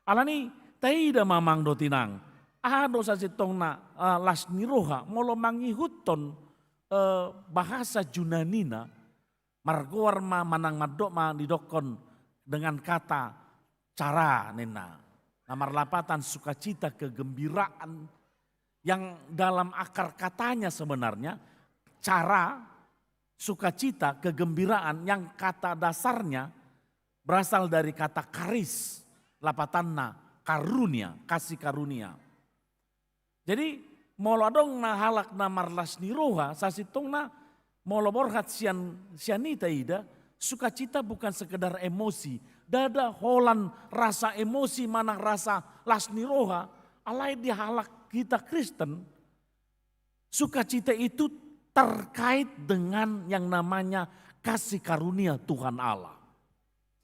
Alani taida mamang do tinang. Ado sa sitong na las niroha molo mangihuton bahasa Junanina margoar ma manang madok ma didokon dengan kata cara nena. Nomor 8 sukacita kegembiraan yang dalam akar katanya sebenarnya cara sukacita kegembiraan yang kata dasarnya berasal dari kata karis, lapatanna karunia, kasih karunia. Jadi molo dong na halak na marlas ni roha sasitong na molo borhat sianita ida sukacita bukan sekedar emosi, dada holan rasa emosi manang rasa las ni roha alai di halak kita Kristen. Sukacita itu terkait dengan yang namanya kasih karunia Tuhan Allah.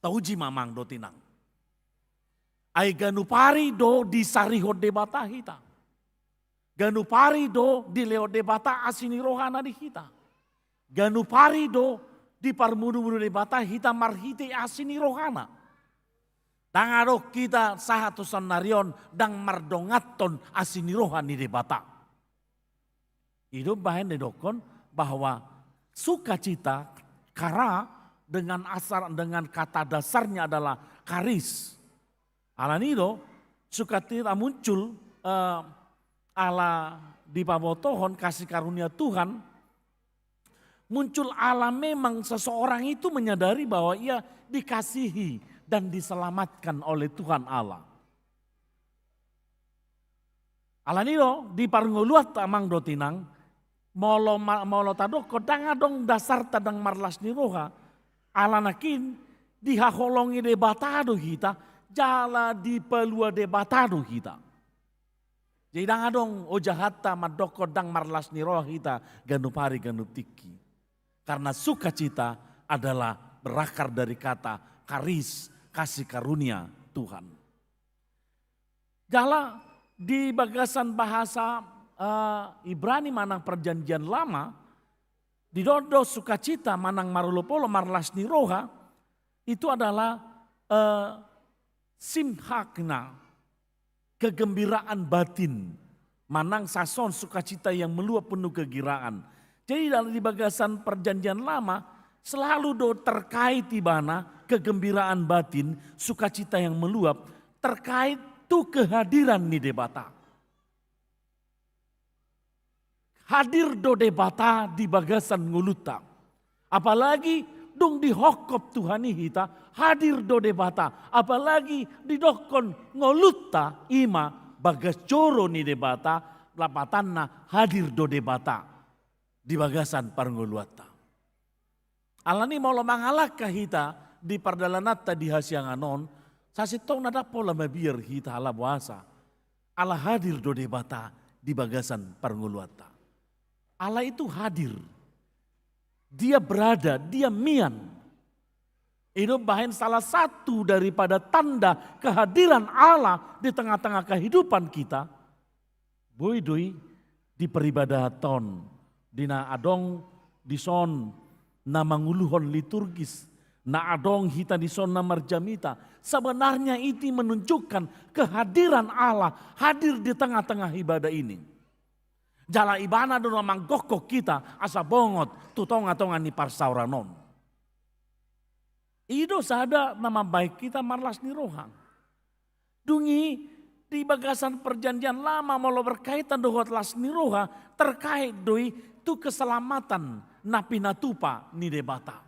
Tauji mamang do tinang. Ai ganupari do di sariho debata hita. Ganupari do di leo debata asini rohana di hita. Ganupari do di parmudu-mudu debata hita marhite asini rohana. Dangaro kita sahatu sonarion dang mardongaton asini rohani debata. Hidup bahan dedokon bahwa sukacita kara dengan kata dasarnya adalah karis. Alanido sukacita muncul ala di pabotohon kasih karunia Tuhan. Muncul ala memang seseorang itu menyadari bahwa ia dikasihi dan diselamatkan oleh Tuhan Allah. Alanido di parngoluat amang dotinang molo tadok kodang adong dasar tadang marlas ni roha alanakin dihaholongi debatado kita jala di pelua debatado kita. Jadi dang adong ojahata madok kodang marlas ni roha kita ganupari ganuptiki. Karena sukacita adalah berakar dari kata karis, kasih karunia Tuhan. Jala di bagasan bahasa Ibrani manang perjanjian lama, di dodo sukacita manang marulopolo marlas ni roha, itu adalah simhakna, kegembiraan batin, manang sason sukacita yang meluap penuh kegiraan. Jadi dalam di bagasan perjanjian lama selalu do terkait ibana kegembiraan batin, sukacita yang meluap terkait tu kehadiran ni debata. Hadir do debata di bagasan nguluta. Apalagi dong di hokop Tuhani hita hadir do debata. Apalagi di dokon nguluta ima bagas coro ni debata lapatanna hadir do debata di bagasan parnguluata. Alani mau mangalaka hita di pardalanata di hasianganon sasitong nadapo lama biar hita ala buasa. Ala hadir do debata di bagasan parnguluata. Allah itu hadir. Dia berada, dia mian. Itu bahkan salah satu daripada tanda kehadiran Allah di tengah-tengah kehidupan kita. Boydoi di peribadaton, dina adong dison nama nguluhon liturgis, na adong hita dison nama jamita. Sebenarnya itu menunjukkan kehadiran Allah hadir di tengah-tengah ibadah ini. Jala ibana do namang gokok kita asa bongot tutong atongan ni parsauranon. Ido sada nama baik kita marlas ni rohang. Dungi di bagasan perjanjian lama mau berkaitan dohot las ni roha terkait doi tu keselamatan napinatupa ni debata.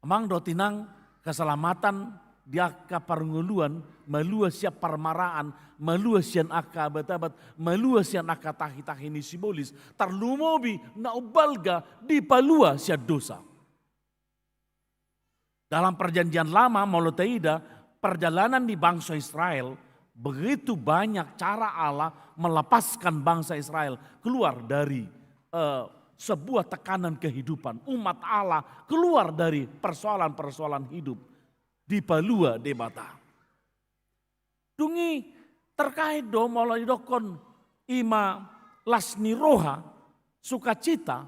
Amang do tinang keselamatan dia kaparnguluan malua siap parmaraan malua sian aka batabat malua sian aka tahi ni simbolis tarlumobi na ubalga di palua sian dosa. Dalam perjanjian lama molotaida perjalanan di bangsa Israel begitu banyak cara Allah melepaskan bangsa Israel keluar dari sebuah tekanan kehidupan. Umat Allah keluar dari persoalan-persoalan hidup di palua debata. Dungi terkait do mulai dokon ima lasni roha sukacita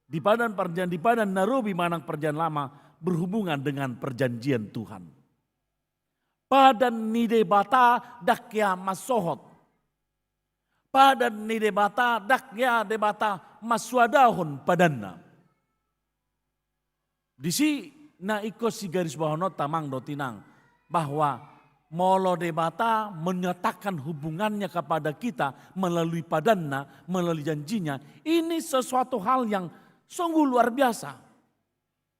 di padan perjanjian di padan narobi manang perjanjian lama berhubungan dengan perjanjian Tuhan. Padan ni debata dakya masohot. Padan ni debata dakya debata maswadahon padanna. Di si na iko si garis bawah nota mang do tinang bahwa molo debata menyatakan hubungannya kepada kita melalui padanna, melalui janjinya. Ini sesuatu hal yang sungguh luar biasa.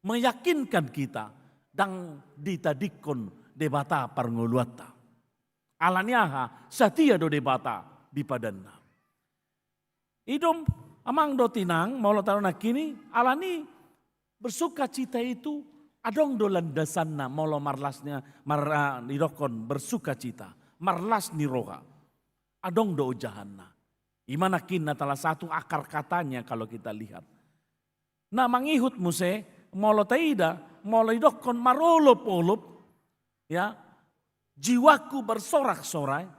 Meyakinkan kita dan ditadikon debata parngoluata. Alaniaha setia do debata di padanna. Idom amang do tinang molo taruna kini alani bersuka cita itu adong do landasanna molo marlasnya nidokon bersuka cita marlas niroha adong do ujahanna imana kinna salah satu akar katanya kalau kita lihat na mangihut muse molo taida molo idokon marolop-olop ya jiwaku bersorak-sorai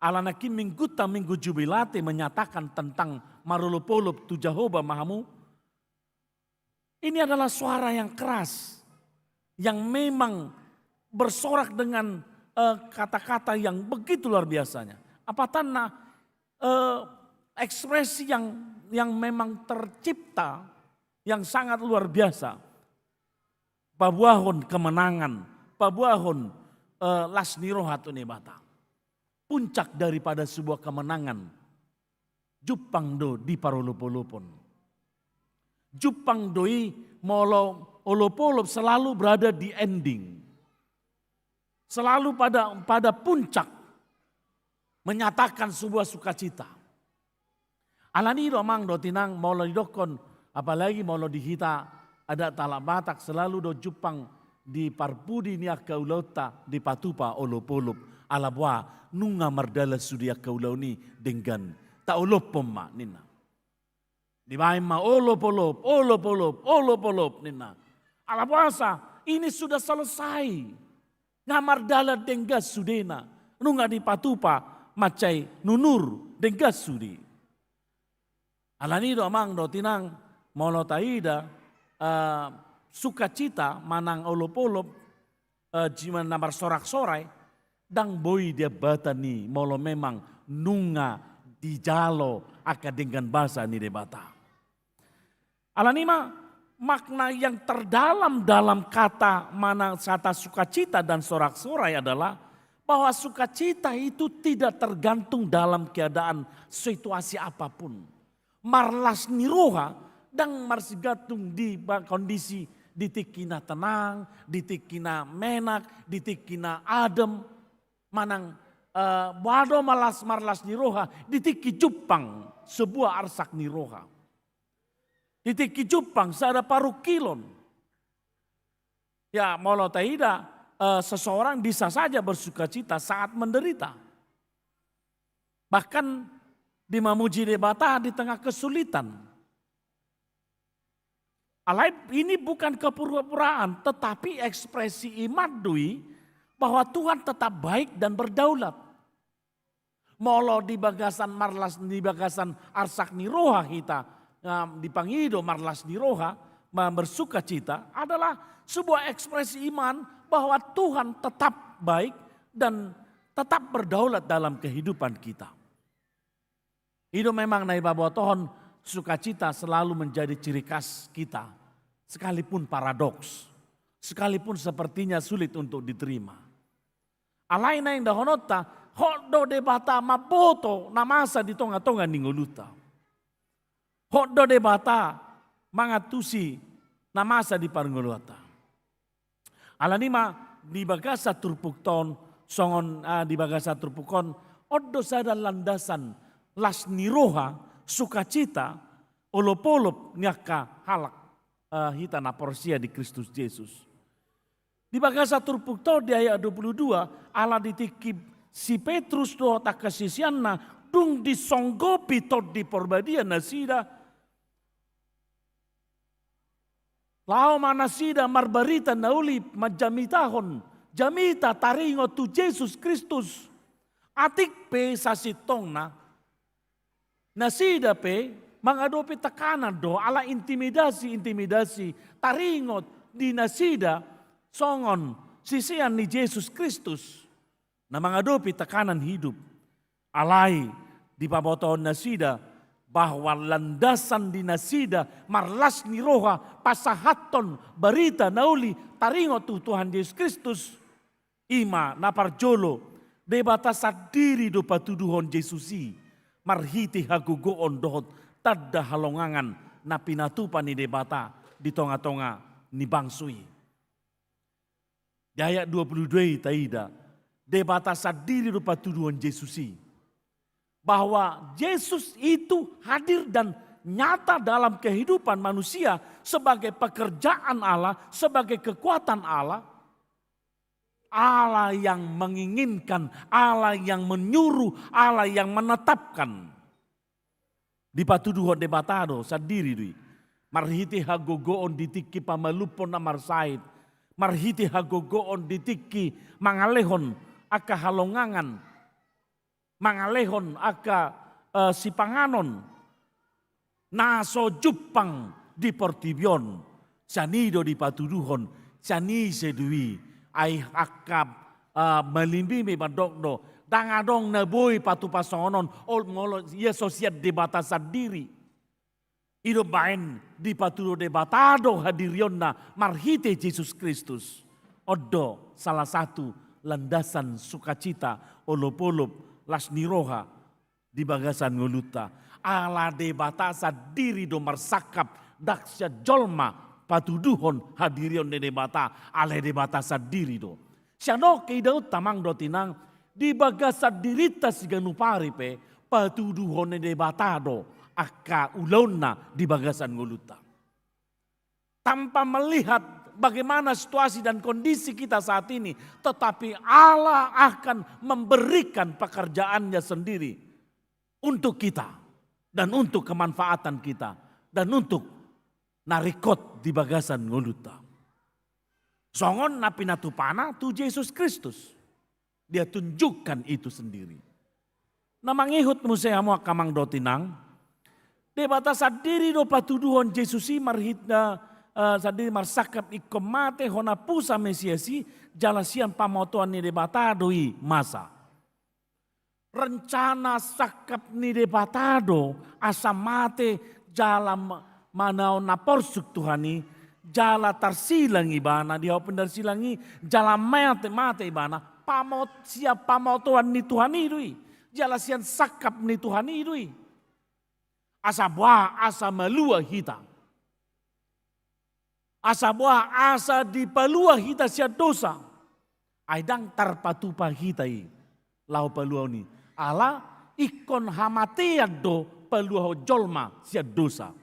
alana kin minggu jubilate menyatakan tentang marolop-olop tu Jehovah Mahamu. Ini adalah suara yang keras, yang memang bersorak dengan kata-kata yang begitu luar biasanya. Apa tanah ekspresi yang memang tercipta, yang sangat luar biasa. Pabuahon kemenangan, pabuahon lasnirohat unibata. Puncak daripada sebuah kemenangan, jupang do di parolopolopon. Jupang doi molo olopolop selalu berada di ending. Selalu pada puncak menyatakan sebuah sukacita. Alani romang do tinang molo didokon apalagi molo dihita ada talak Batak selalu do jupang di parpudi niak kaulota di patupa olopolop alabwa nunga mardala sudia kaulauni dengan taolopom ma nina. Di ma olop nina. Ala puasa ini sudah selesai. Ngamar dala denggas sudena. Nunga di patupa macai nunur denggas sudi. Ala ni do amang do tinang molo taida sukacita manang olop jiman namar sorak-sorai dang boy dia batani molo memang nunga di jalo akan dengan bahasa ni debata. Alanima makna yang terdalam dalam kata mana kata sukacita dan sorak-sorai adalah bahwa sukacita itu tidak tergantung dalam keadaan situasi apapun. Marlas niroha dan marsigatung di kondisi ditikina tenang, ditikina menak, ditikina adem, manang wado marlas niroha ditiki jupang sebuah arsak niroha. Ditiki jupang seada paruh kilon. Ya molo taida seseorang bisa saja bersuka cita saat menderita. Bahkan di mamuji debata di tengah kesulitan. Alai ini bukan kepura-puraan tetapi ekspresi iman dui bahwa Tuhan tetap baik dan berdaulat. Molo di bagasan marlas di bagasan arsak niroha kita dipangido marlas niroha bersuka cita adalah sebuah ekspresi iman bahwa Tuhan tetap baik dan tetap berdaulat dalam kehidupan kita. Itu memang naik bahwa Tuhan sukacita selalu menjadi ciri khas kita. Sekalipun paradoks. Sekalipun sepertinya sulit untuk diterima. Alaina yang dahonota, hodo debata maboto namasa di tonga-tonga ningoluta. Hodo debata mangatusi namasa di parngoluata. Alanima di bagasa turpukton, songon di bagasa turpukon, odo sada landasan las niroha sukacita olopolop niaka halak hita na porsia di Kristus Yesus. Di bagasa turpukto di ayat 22 ala ditikib si Petrus do tak kasisianna dung disonggopi tot di porbadian nasida. Lao manasida marbarita nauli majamitahon jamita taringo tu Yesus Kristus. Atik pe sasitong na nasida pe mangadopi tekanan do ala intimidasi taringot di nasida songon sisian ni Yesus Kristus na mangadopi tekanan hidup alai di paboton nasida bahwa landasan dinasida marlas ni roha pasahaton berita nauli taringo tu Tuhan Yesus Kristus ima naparjolo debata sadiri do patuduhon Yesusi marhiti hagugoon dohot tadda halongangan na pinatupan ni debata di tonga-tonga ni bangsui. Di ayat 22 taida debata sadiri do patuduhon Yesusi bahwa Yesus itu hadir dan nyata dalam kehidupan manusia sebagai pekerjaan Allah, sebagai kekuatan Allah. Allah yang menginginkan, Allah yang menyuruh, Allah yang menetapkan. Di patuduhon debatado sadiri dui. Marhiti hagogoon ditiki pamalupon na marsait. Marhiti hagogoon ditiki mangalehon aka halongangan. Mangalehon aka sipanganon naso jupang di portibion sanido di patuduhon sani sedui ai akab melimbimi badokno dangadong na boy patu pasonon ol molo ye sosiat debata sadiri ido bain di patudo debatado hadirionna marhite Yesus Kristus odo salah satu landasan sukacita olop-olop las niroha di bagasan nguluta. Ala debata sadiri do marsakap daksya jolma patuduhon hadirion de debata ale debata sadiri do. Siano keidaut tamang do tinang di bagasan dirita siganupari pe patuduhon de debata do akka ulona di bagasan nguluta. Tanpa melihat bagaimana situasi dan kondisi kita saat ini. Tetapi Allah akan memberikan pekerjaannya sendiri untuk kita. Dan untuk kemanfaatan kita. Dan untuk narikot di bagasan nguluta. Songon na pinatupana tu Yesus Kristus. Dia tunjukkan itu sendiri. Na mangihut mo siya mo kamang dotinang. Debata sadiri do patuduhon Yesusi marhitna sadiri marsakap ikomate hona pusa mesiasi jalasian pamotoan ni debatadoi masa. Rencana sakap ni debatado asamate jalan manau naporsuk Tuhani jala tarsilang ibana dia pendar silangi jala mate ibana siap pamotoan ni Tuhani dui jalasian sakap ni Tuhani dui asa buah asa malua hita. Asa buah asa di palua hita sia dosa. Aidang tarpatupa hitai. Lau palua ni. Ala ikon hamatean do palua jolma sia dosa.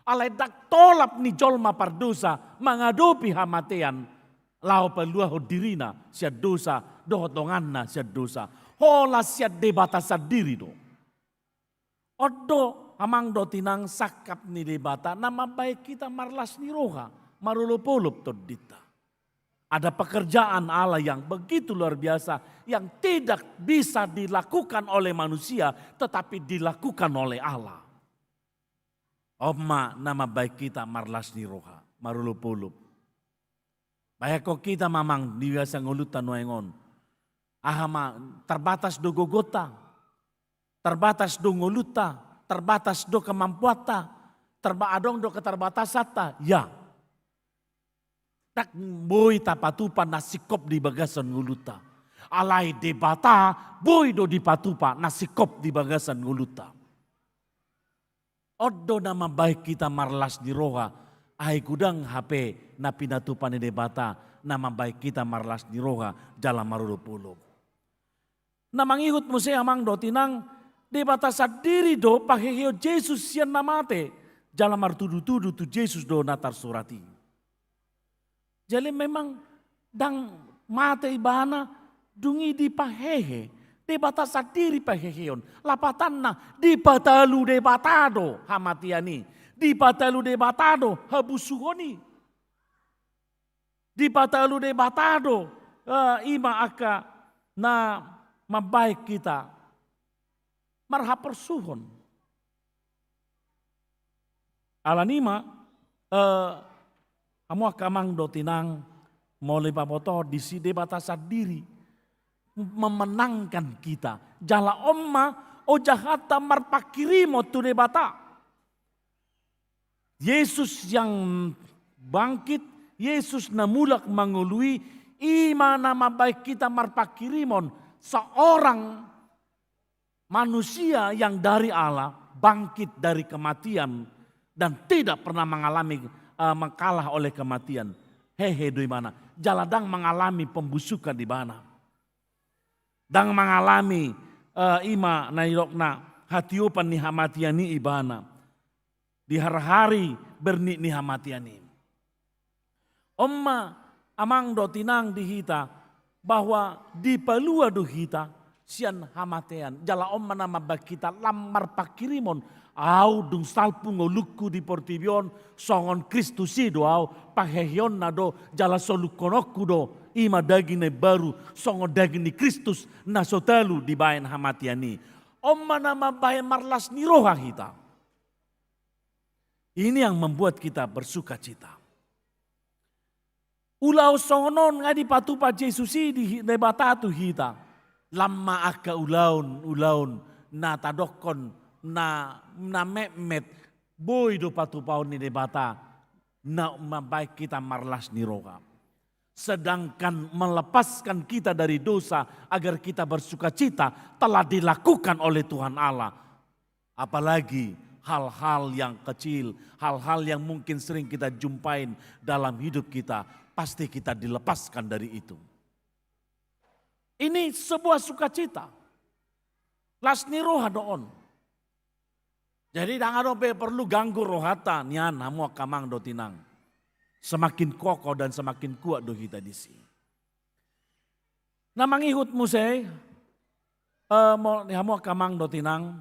Ala dak tolap ni jolma par dosa. Mengadopi hamatean. Lau palua dirina sia dosa. Dohotonganna sia dosa. Hola sia debata sadiri do. Odo amang do tinang sakap ni debata. Nama baik kita marlas ni roha. Marulupulup todita. Ada pekerjaan Allah yang begitu luar biasa. Yang tidak bisa dilakukan oleh manusia. Tetapi dilakukan oleh Allah. Oma nama baik kita marlas ni roha. Marulupulup. Baik kok kita mamang biasa ngulutan waingon. Ahama terbatas do gogota. Terbatas do nguluta. Terbatas do kemampuata. Terbaadong do keterbatasata. Ya. Tak boy tapatupa nasikop di bagasan nguluta. Alai debata boy do dipatupa nasikop di bagasan nguluta. Odo nama baik kita marlas di roha. Ai kudang HP na pinatupa ni debata. Nama baik kita marlas di roha jalan marulupulup. Namang ihut mo siya amang do tinang debata sadiri do pahihio Jesus siyan namate. Jalan martudu-tudu tu Jesus do natar surati. Jadi memang dang mate ibana dungi di pahehe. Debata sadiri paheheon. Lapatanna di patalu debatado hamatiani. Di patalu debatado habusuhoni. Di patalu debatado ima aka na mabaik kita. Marhapersuhon. Alanima amo kamang do tinang molai papoto di si debata sadiri memenangkan kita. Jala omma o jahata marpakirimo tu debata. Yesus yang bangkit, Yesus namulak mangului, ima nama baik kita marpakirimon, seorang manusia yang dari Allah bangkit dari kematian dan tidak pernah mengalami mengkalah oleh kematian. Hehe di mana? Jaladang mengalami pembusukan di mana? Dang mengalami ima nairokna hatiopan ni hamatiani ibana. Di hari-hari bernik ni hamatiani. Omma amang do tinang di hita bahwa di palua do hita sian hamatean. Jala omma nama bakita lamar pakirimon au dung salpung luku di portibion songon Kristusi do au pahehion na do jala solukonoku do ima dagine baru songon dagini Kristus na sotalu di bayan hamatiani. Omma nama bayan marlas niroha hita. Ini yang membuat kita bersuka cita. Ulau songonon ngadi patupa Jesusi di debatatu hita. Lama aka ulaun na tadokon na memet boy do patupaun ni debata na membaik kita marlas niroga. Sedangkan melepaskan kita dari dosa agar kita bersuka cita telah dilakukan oleh Tuhan Allah. Apalagi hal-hal yang kecil, hal-hal yang mungkin sering kita jumpain dalam hidup kita, pasti kita dilepaskan dari itu. Ini sebuah sukacita. Lasni roha doon. Jadi dangan dope perlu ganggu rohata nian hamu kamang do tinang. Semakin kokoh dan semakin kuat do kita di sini. Nah mangihut musai hamu kamang do tinang.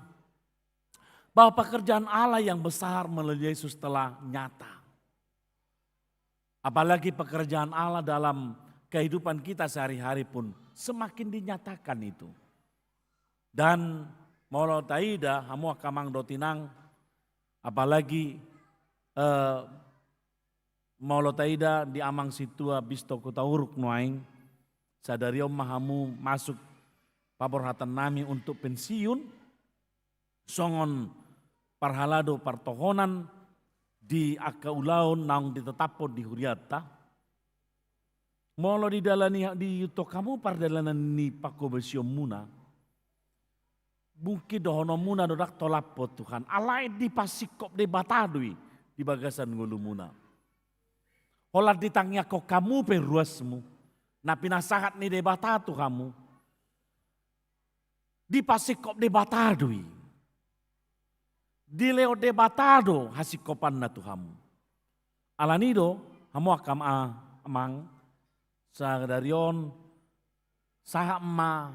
Bahwa pekerjaan Allah yang besar melalui Yesus telah nyata. Apalagi pekerjaan Allah dalam kehidupan kita sehari-hari pun semakin dinyatakan itu. Dan molo taida hamu kamang do tinang apalagi molo taida di amang situa bisto kota uruk nuaing sadari mahamu masuk pabor hatan nami untuk pensiun songon parhalado partohonan di akaulaon naung ditetapon di huriata. Molo di dalani di yuto kamu pardalanan ni pako besiom muna. Bukti dohono muna dodak tolapot Tuhan. Alai di pasikop de batadui di bagasan ngulu muna. Holat ditangnya kok kamu peruasmu. Na pinasahat ni de batatu kamu. Di pasikop de batadui. Di leo debatado hasikopan na Tuhamu. Alanido hamu akam amang sa darion saha ma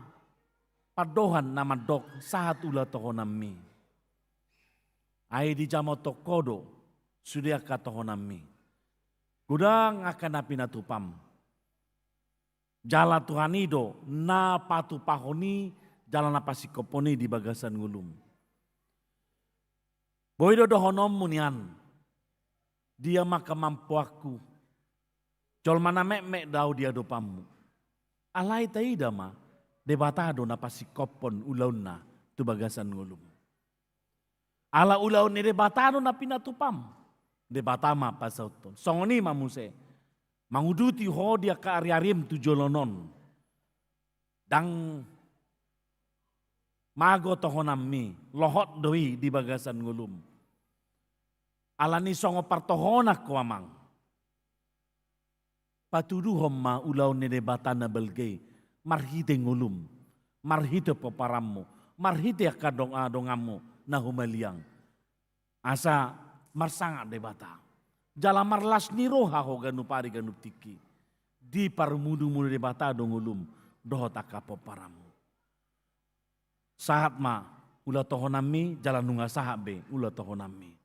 padohan nama dok sahat ula tohonami. Ai di jamo tokodo sudia ka tohonami. Gudang akan napina tupam. Jala Tuhanido na patu pahoni jala na pasikoponi di bagasan ngulum. Boido dohonom munian, dia maka mampu aku. Jol mana mek dau dia dopamu. Alai taida ma, debatado na pasikopon ulauna tu bagasan ngulum. Ala ulaun ni debatado na pinatupam. Debatama pasauton. Songoni mamuse, manguduti ho dia ka ariarim tu jolonon. Dang mago tohonami, lohot doi di bagasan ngulum. Alani songo partohona ko amang. Patuduhom ma ulaw ni debatana belgay. Marhite ngulum. Marhite poparamu. Marhite kadong-adongamu na humaliang. Asa marsanga debata. Jala marlas ni roha ho ganu pari ganu tiki. Di parmudu-mudu debata dongulum. Dohotaka poparamu. Sahat ma ula tohonami jala nunga sahabe ula tohonami.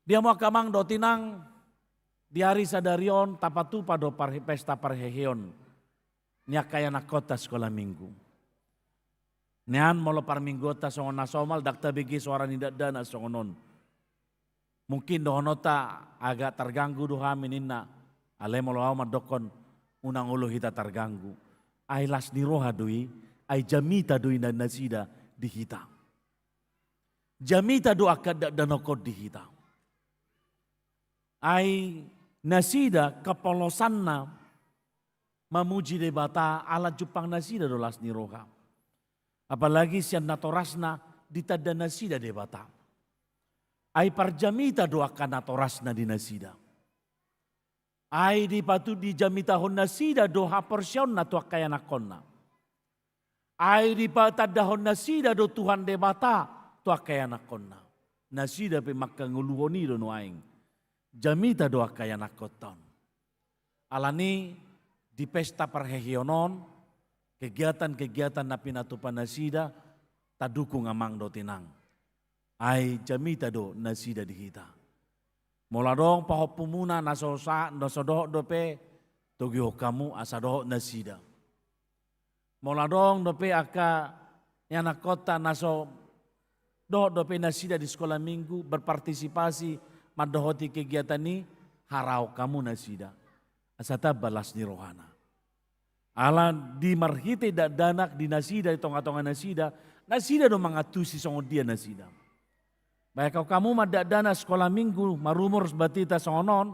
Dia mau kamang do tinang di hari sadarion tapatu pado pesta parheheon. Nia kaya na kota sekolah minggu. Nian molo par minggu ta songon nasomal dakta begi suara nidak dana songonon. Mungkin dohonota agak terganggu dohamin inna. Ale molo amat dokon unang ulu hita terganggu. Ai las di roha dui, ai jamita dui dan nasida dihita. Jamita doa kada danokod dihita. Ai nasida kapolosanna mamuji debata ala Jepang nasida dolas niroha. Apalagi sian natorasna ditada nasida debata. Ai parjamita doakan natorasna di nasida. Ai dipatu di jamita hon nasida doha porsion na tua kaya nakonna. Ai dipatada hon nasida do Tuhan debata tua kaya nakonna. Nasida pe makanguluhoni do noaing. Jamita doa kaya nakoton. Alani di pesta perhehionon, kegiatan-kegiatan na pinatupan nasida, tadukung amang do tinang. Ai jamita do nasida dihita. Mula dong pahopumuna nasodoh dope, togyo kamu asadoh nasida. Mula dong dope aka yana kota naso dope nasida di sekolah minggu berpartisipasi madohoti kegiatan ini harau kamu nasida. Asata balas ni rohana. Ala di marhite danak di nasida di tonga-tonga nasida do mangatusi songo dia nasida. Baik kau kamu madadana sekolah minggu marumur batita songonon.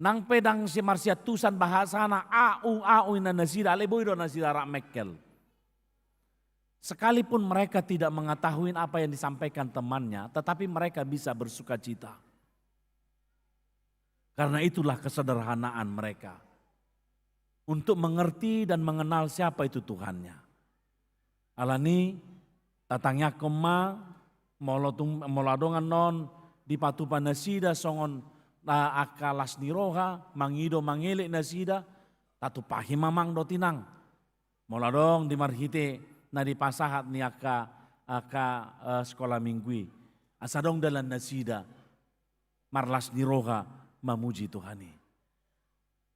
Nang pedang si marsiatusan bahasana au ina nasida aleboy do nasida rak mekel. Sekalipun mereka tidak mengetahui apa yang disampaikan temannya, tetapi mereka bisa bersuka cita. Karena itulah kesederhanaan mereka. Untuk mengerti dan mengenal siapa itu Tuhannya. Alani tatangnya kema moladongan non di patupan nasida songon akalas niroha mangido mangelik nasida tatu pahi mamang do tinang. Moladong di marhite na di pasahat ni aka sekolah minggui. Asadong dalam nasida marlas niroha mamuji Tuhani.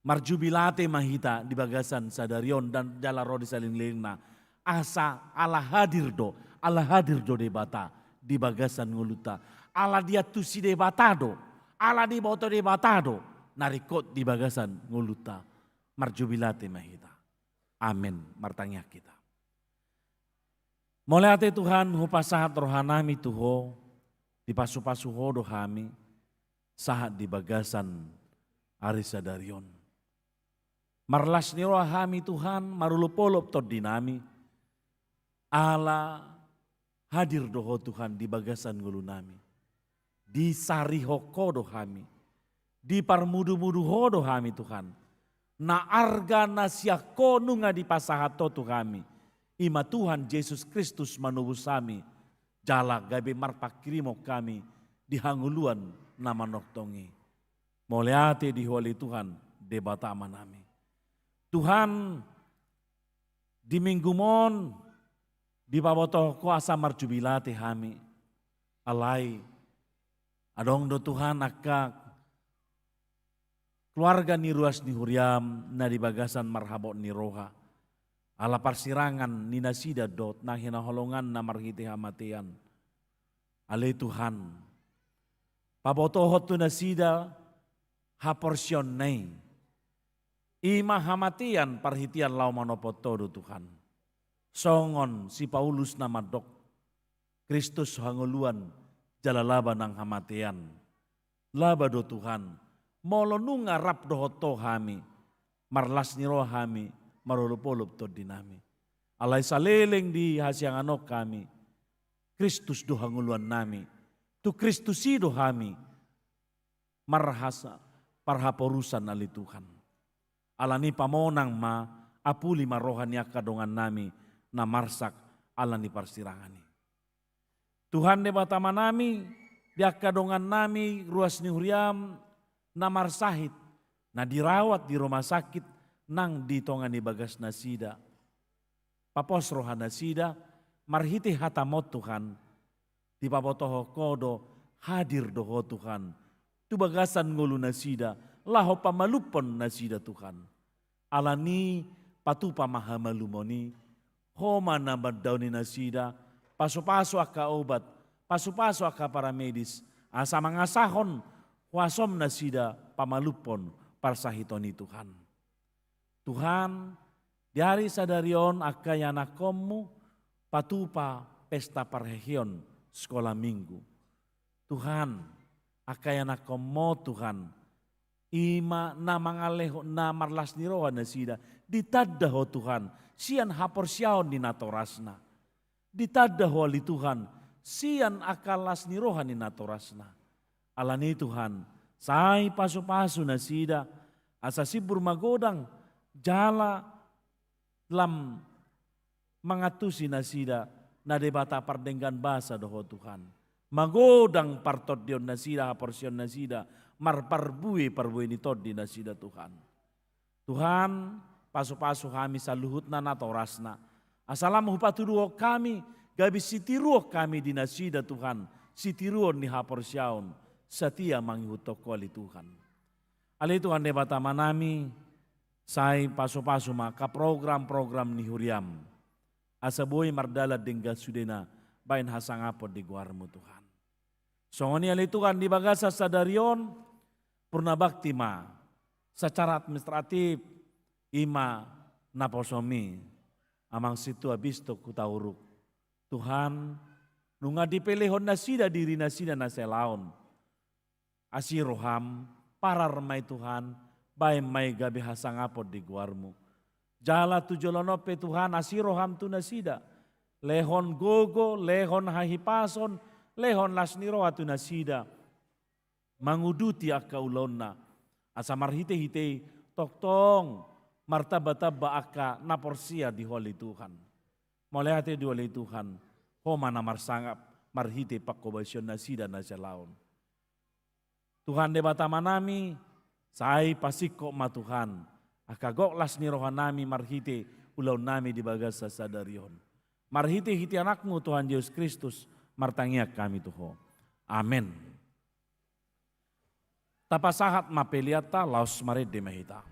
Marjubilate mahita di bagasan sadarion dan jala rodi saling lingna. Asa ala hadir do debata di bagasan nguluta. Ala dia tusi debata do. Ala di boto debata do. Narikot di bagasan nguluta. Marjubilate mahita. Amin. Martanya kita. Mulai ate Tuhan hupasahat rohanami tuho. Di pasu-pasu hodo kami. Sahat di bagasan arisadarion. Marlas ni rohami Tuhan marulupolop tod dinami. Ala hadir doho Tuhan di bagasan ngulu nami. Di sarihoko do kami. Di parmudu-mudu hodo kami Tuhan. Na arga nasiako nunga di pasahato tu kami. Ima Tuhan Yesus Kristus manubus kami. Jala gabe marpakirimo kami. Di hanguluan nama noktongi. Moleate di holi Tuhan debata manami. Tuhan di minggu mon di baboto kuasa marjubilate kami. Alai adong do Tuhan aka keluarga ni ruas ni huriam na di bagasan marhabot ni roha. Ala parsirangan ni nasida dot na hinaholongan na marhiti hamatian. Alai Tuhan pabotohot tu nasida haporsyon nai. Ima hamatian parhitian lau manopotodo Tuhan. Songon si Paulus nama dok. Kristus hanguluan jalalaba nang hamatian. Laba do Tuhan. Molonu ngarap dohoto kami. Marlas niro kami. Marulupolup to dinami. Alay saleleng di hasyanganok kami. Kristus do hanguluan nami. Tu Kristusido kami. Marhasa parhaporusan ali Tuhan. Alani pamonang ma apuli marohania kadongan nami na marsak alani parsirangani. Tuhan de batama nami biak kadongan nami ruas ni huriam na marsahit na dirawat di rumah sakit nang di tongani bagas nasida. Papos rohan nasida marhiti hatamot Tuhan di pabotoho kodo hadir doho Tuhan. Tu bagasan ngulu nasida laho pamalupon nasida Tuhan. Alani patu pamahamalumoni. Homa nabad daw ni nasida. Paso-paso aka obat. Paso-paso aka para medis. Asa mangasahon. Wasom nasida pamalupon parsahiton ni Tuhan. Tuhan Di hari sadarion akayana komu patupa pesta parhehion sekolah minggu. Tuhan, akayana komo Tuhan, ima na mangaleho na marlas niroha na sida, ditadaho Tuhan, sian hapor siaon di natorasna. Ditadaho ali Tuhan, sian akalas niroha ni natorasna. Alani Tuhan, sai pasu-pasu na sida, asa sibur magodang, jala lam mangatusi na sida, na debata pardenggan basa doho Tuhan. Magodang partot dion na sida, haporsion na sida, marparbui ni todi na sida Tuhan. Tuhan, pasu-pasu kami sa luhut na natorasna. Asalam hupaturuo kami, gabi sitiruo kami di nasida Tuhan, sitiruo ni haporsyaon, setia manghutok kuali Tuhan. Ali Tuhan debata manami, say pasu-pasu maka program-program ni huriam. Asaboy mardala dengga sudena, bain hasangapod di guarmu Tuhan. Songoni ali Tuhan di bagasa sadarion, purna bakti ma, secara administratif, ima naposomi, amang situ abisto kutauruk. Tuhan, nunga dipelehon nasida diri nasida naselaon. Asiroham, parar may Tuhan, bae may gabi hasangapod di guarmu. Jala tujolonope Tuhan, asiroham tu nasida. Lehon gogo, lehon hahipason, lehon lasniro atu nasida. Manguduti akka ulonna. Asa marhite-hite, toktong, martaba-taba akka naporsia di holi Tuhan. Mulai hati di holi Tuhan, homa na marsangap, marhite pakobasyon nasida nasalaon. Tuhan debata manami, say pasiko ma Tuhan, akagoklas ni rohan nami marhite ulaw nami di bagas sa sadarion. Marhite hiti anakmu Tuhan Yesus Kristus, martangiak kami Tuhan. Amen. Tapasahat mapeliata laos marid de mahita.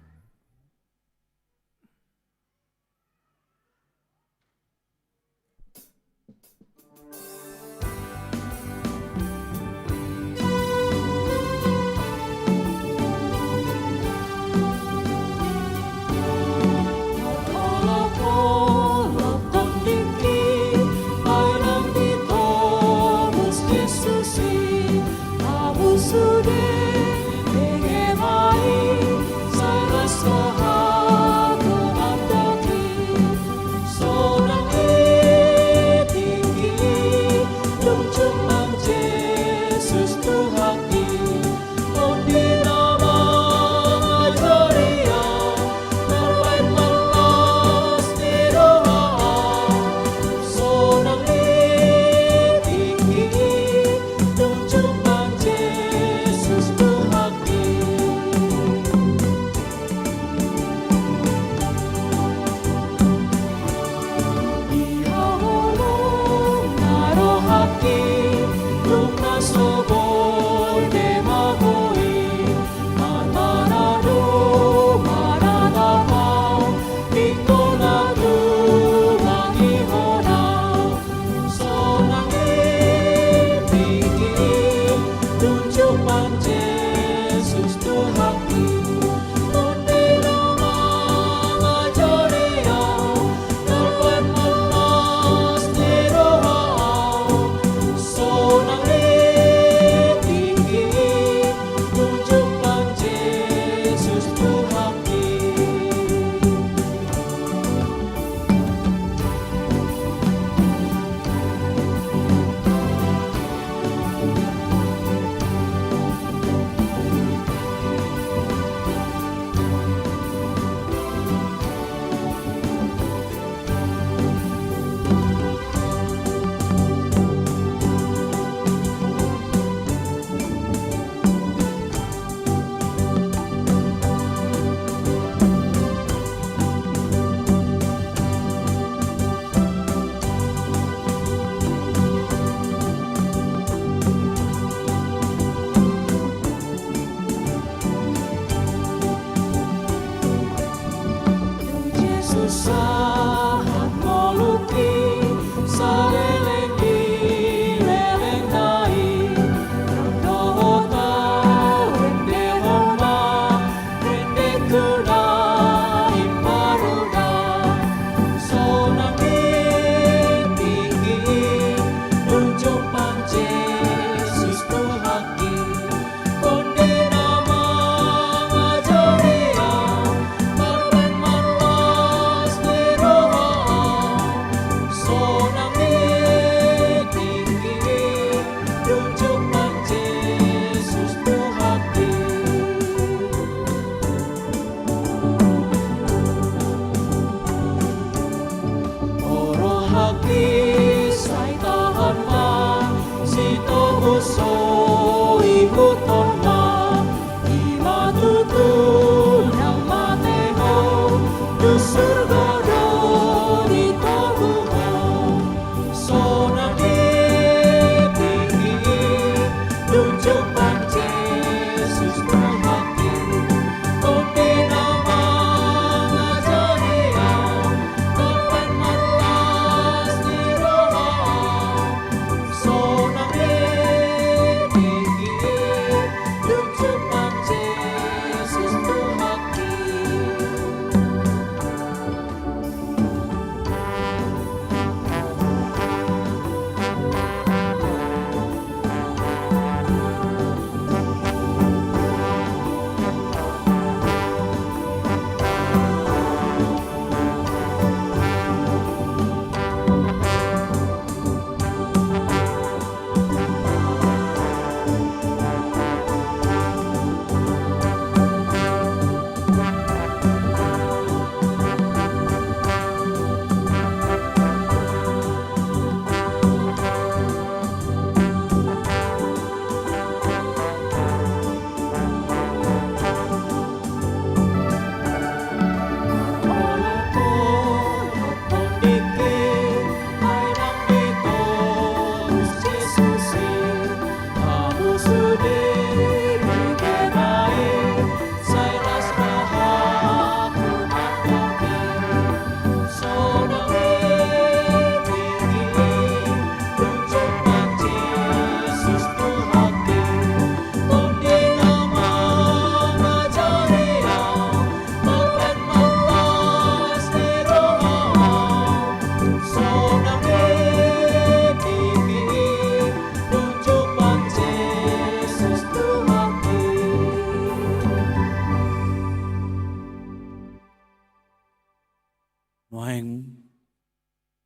Nuaing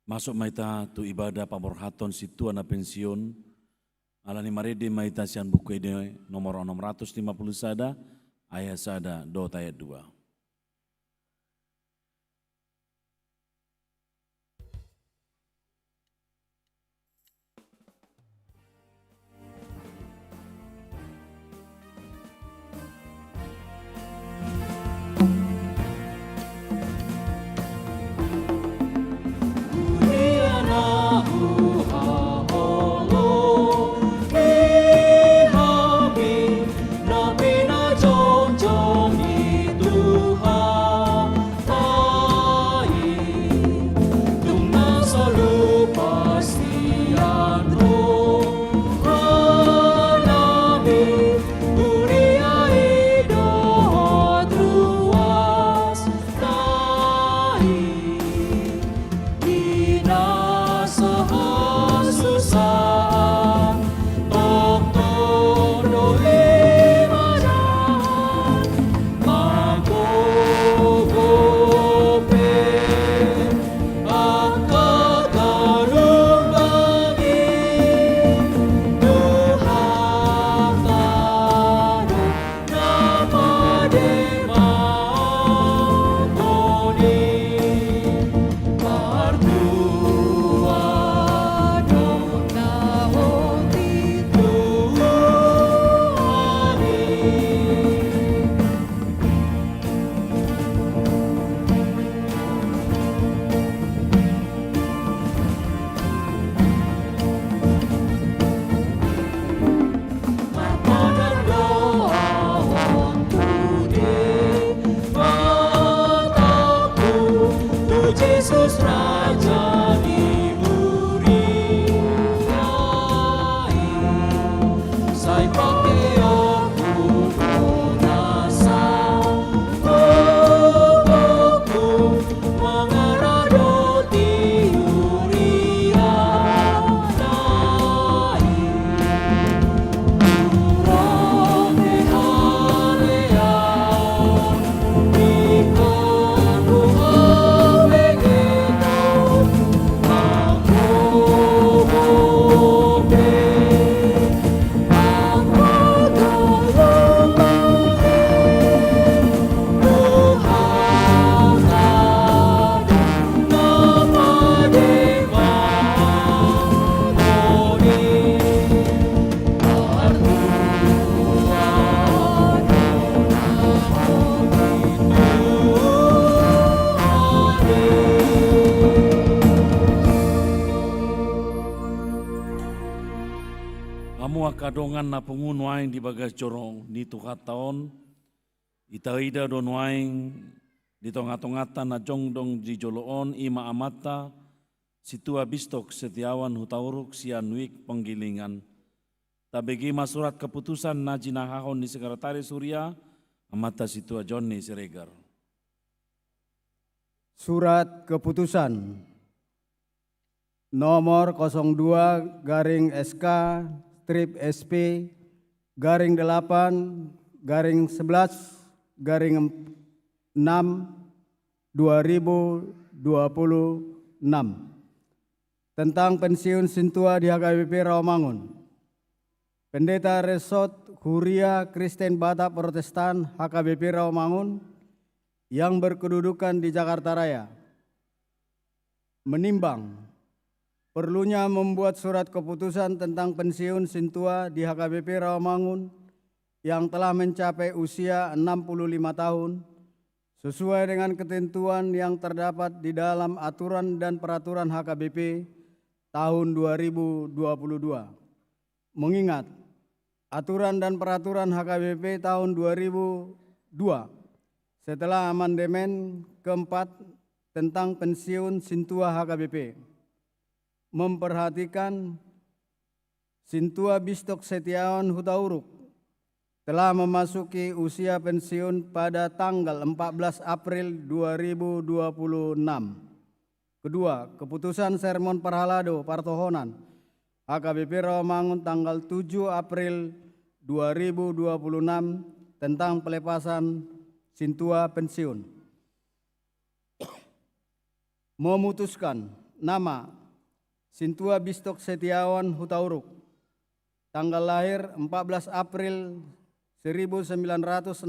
masuk maita tu ibadah pamorhaton situa na pensiun alani marede maita sian buku ide nomor 650 sada ayat sada dot ayat 2. Kadongan na pungun waing di bagas jorong ni tukat taon itaida don waing di tongatongatan na jongdong di joloon ima amata situa bistok setiawan hutauruk sian wik penggilingan tabegi masurat keputusan na jinahahon di sekretaris Surya amata situa Johnny Siregar. Surat keputusan nomor 02 garing SK strip SP garing 8 garing 11 garing 6 2026 tentang pensiun Sintua di HKBP Rawamangun. Pendeta Resort Huria Kristen Batak Protestan HKBP Rawamangun yang berkedudukan di Jakarta Raya menimbang perlunya membuat surat keputusan tentang pensiun Sintua di HKBP Rawamangun yang telah mencapai usia 65 tahun sesuai dengan ketentuan yang terdapat di dalam aturan dan peraturan HKBP tahun 2022. Mengingat aturan dan peraturan HKBP tahun 2002 setelah amandemen keempat tentang pensiun Sintua HKBP memperhatikan Sintua Bistok Setiawan Hutauruk telah memasuki usia pensiun pada tanggal 14 April 2026. Kedua, keputusan Sermon Parhalado Partohonan HKBP Rawamangun tanggal 7 April 2026 tentang pelepasan Sintua pensiun. memutuskan nama Sintua Bistok Setiawan Hutauruk, tanggal lahir 14 April 1961,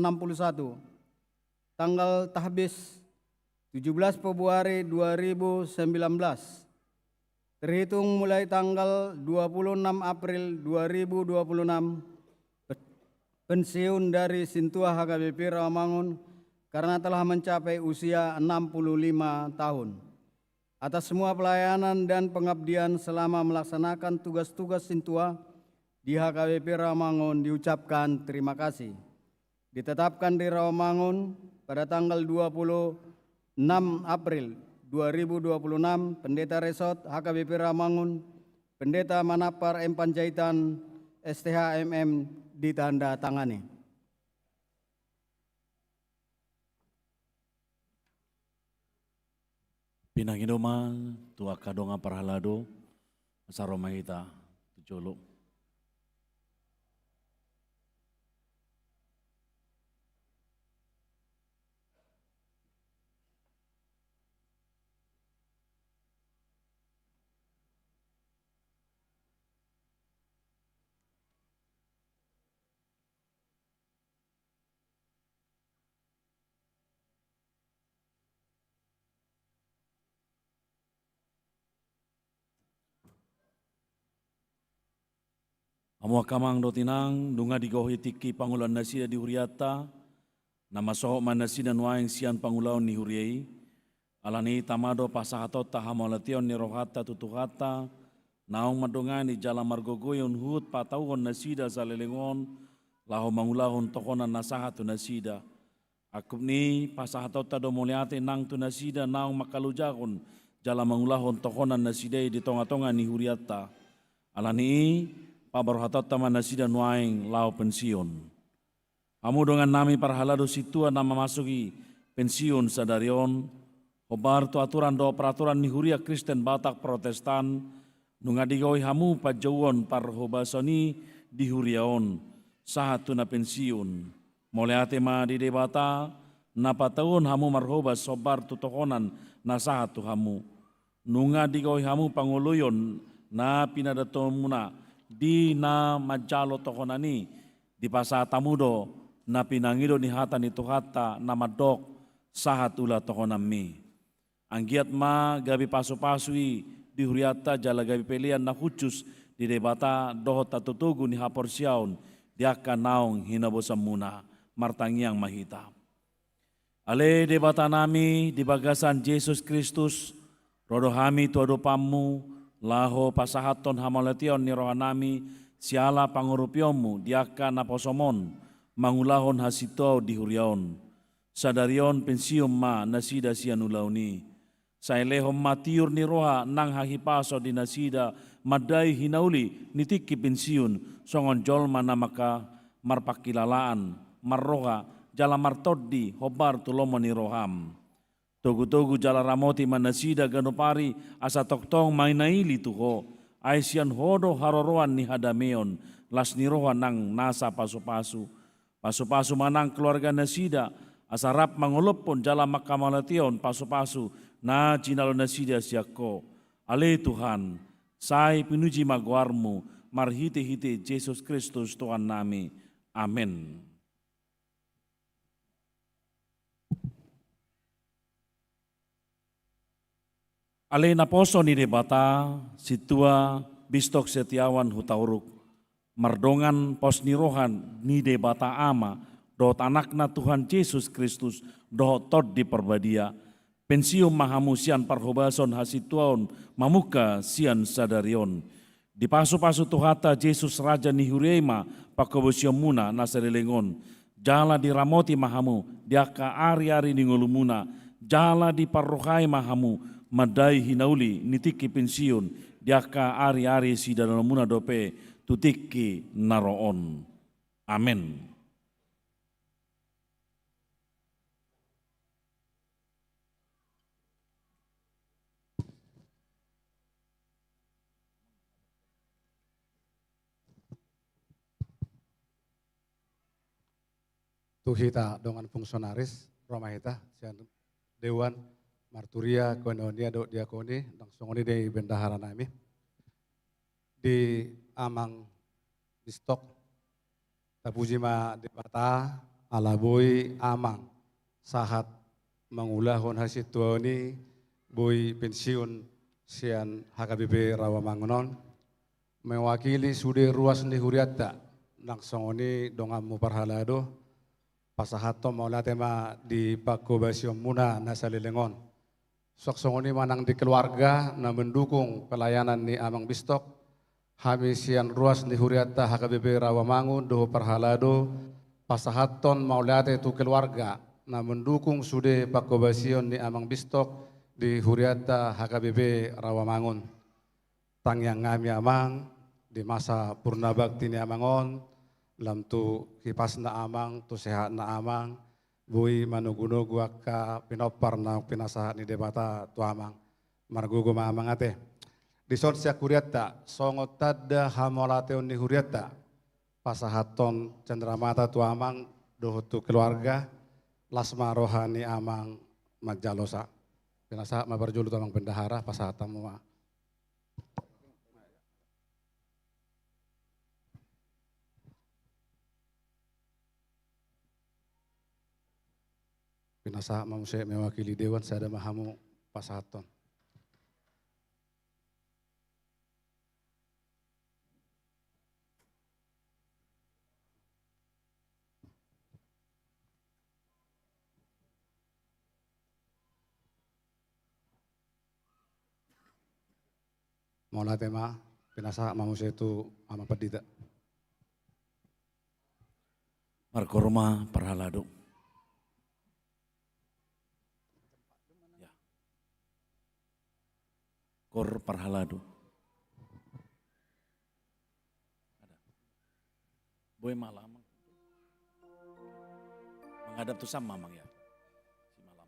tanggal tahbis 17 Februari 2019, terhitung mulai tanggal 26 April 2026, pensiun dari Sintua HKBP Rawamangun karena telah mencapai usia 65 tahun. Atas semua pelayanan dan pengabdian selama melaksanakan tugas-tugas Sintua di HKBP Rawamangun diucapkan terima kasih. Ditetapkan di Rawamangun pada tanggal 26 April 2026, Pendeta Resort HKBP Rawamangun, Pendeta Manapar M. Panjaitan, STHMM ditanda tangani. Pinangidoma tua kadonga parhalado saromahita tujolo. Amua kamang dotinang dunga digohi tiki pangulan nasida di huriata, nama sohok manasida nuaing sian pangulaon ni huriai, alani tamado pasahatot tahamalation ni rohata tutuhata, naong madongani jala margogoyon hut patauhon nasida salelengon, laho mangulahon tokonan nasahat tu nasida. Akup ni pasahatot tado muliate nang tu nasida naong makalujakon, jala mangulahon tokonan nasidai di tonga-tonga ni huriata. Alani pabarohatot taman nasida nuaing lau pensiun. Amu dengan nami parhalado situa nama masuki pensiun sadarion, hobar tu aturan do peraturan ni huria Kristen Batak Protestan, nungadigoi hamu pajauan par hobasoni di huriaon, sahatu na pensiun. Moleate ma di debata, napataun hamu marhobas sobar tu tokonan na sahatu hamu. Nungadigoi hamu panguluyon na pinadaton muna, di na majalo tokonani di pasa tamudo na pinangido ni hata ni tuhata na madok sahat ula tokonami. Anggiat ma gabi pasu-pasui di huriata jala gabi pelian na hucus di debata doho tatutugu ni hapor siaun diaka naong hinabosam muna martangiang mahita. Ale debata nami di bagasan Yesus Kristus rodo hami tuado pamu laho pasahaton hamalation ni rohanami siala pangurupiomu diaka naposomon mangulahon hasito di huriaon. Sadarion pensium ma nasida sianulauni. Sailehom matiur ni roha nang hahipaso di nasida madai hinauli nitiki pensiun songon jolma namaka marpakilalaan marroha jala martoddi hobar tulomo ni roham. Togu-togu jala ramoti manasida ganopari asa toktong mainaili tuho. Aisian hodo haroroan ni hadameon las niroha nang nasa pasu-pasu. Pasu-pasu manang keluarga nasida asa rap mangolopon jala makamalation pasu-pasu na jinalo nasida siako. Ale Tuhan, sai pinuji magwarmu marhite-hite Yesus Kristus Tuhan nami. Amin. Ale na poso ni debata situa Bistok Setiawan Hutauruk mardongan pos nirohan ni debata ama dohot anakna Tuhan Yesus Kristus dohot tod di perbadia pensium mahamu sian parhobason hasituaon mamuka sian sadarion di pasu-pasu tuhata Yesus Raja ni hurema pakobosio muna nasarelengon jala di ramoti mahamu diaka ari-ari ni ngulumuna jala di parrohai mahamu madai hinauli nitiki pensiun diaka ari-ari si dalamuna dope tutiki naroon. Amin. Tuhita dengan fungsionaris Romahita sian Dewan marturia koinonia do diakoni langsung ini di bendahara nami di amang bistok tapujima di bata alaboi amang sahat mangulahon hasil tuani boy pensiun sian HKBP Rawamangunon mewakili sude ruas ni huriata langsung ini dongamu parhalado pasahato maulatema di Pako Basio Muna Nasalilengon. Soksong ini manang di keluarga na mendukung pelayanan ni Amang Bistok. Hamisian ruas ni huriata HKBP Rawamangun doho parhalado pasahaton maulate tu keluarga na mendukung sude Pako Basio ni Amang Bistok di huriata HKBP Rawamangun. Tang yang ngami amang di masa purna bakti ni amangon lam tu kipas na amang tu sehat na amang bui manuguno guaka pinopar na pinasahat ni debata tu amang margugo ma amang ate di son sia kuriata songot tada hamolateon ni huriata pasahaton cendramata tu amang doho tu keluarga lasma rohani amang majalosa pinasahat ma berjulu tu amang bendahara pasahatamu ma pinasa mau saya mewakili dewan saya ada mahamu pasahaton. Mau tema pinasa mau saya itu ama pedita. Markorma parhalado. Kor parhalado. Ada. Boy malam. Menghadap tuh sama mang ya. Si malam.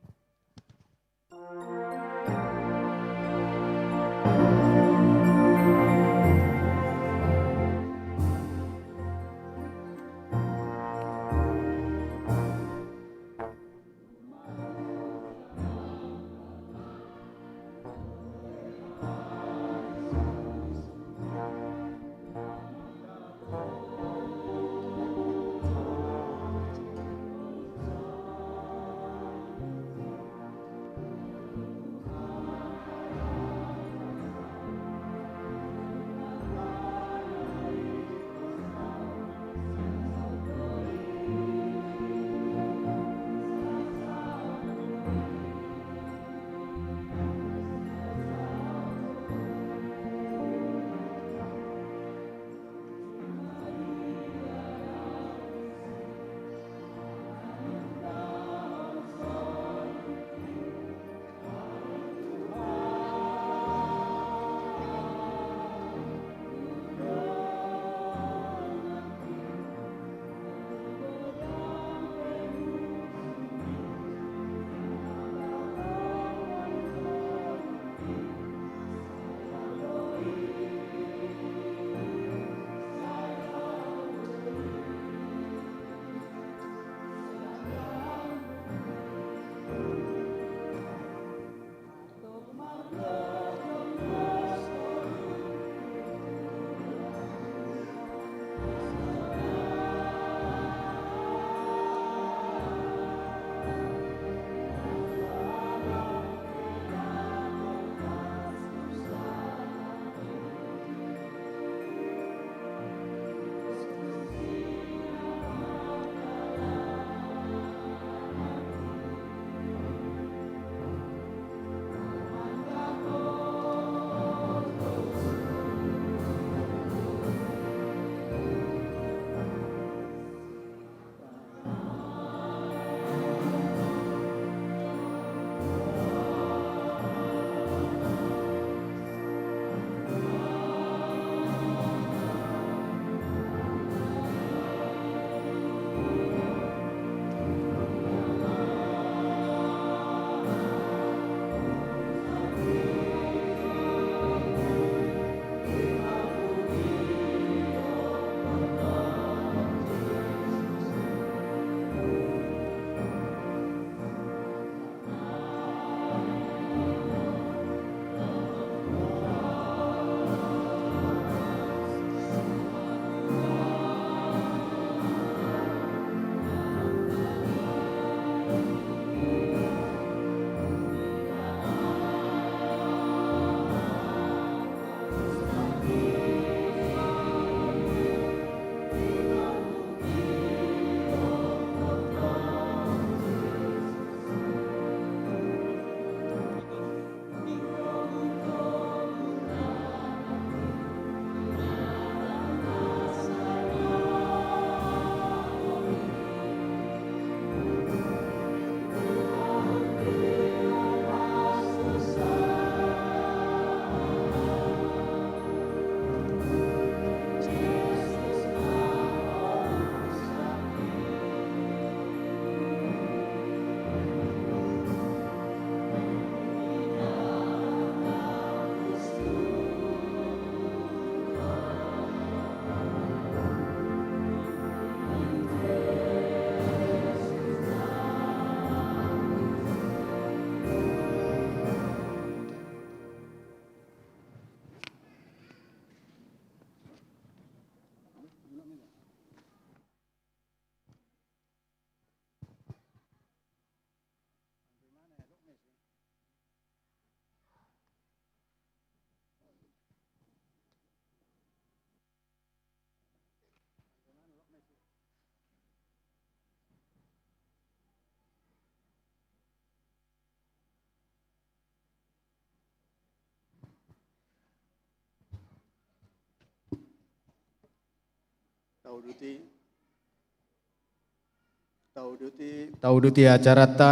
Tauduti acarata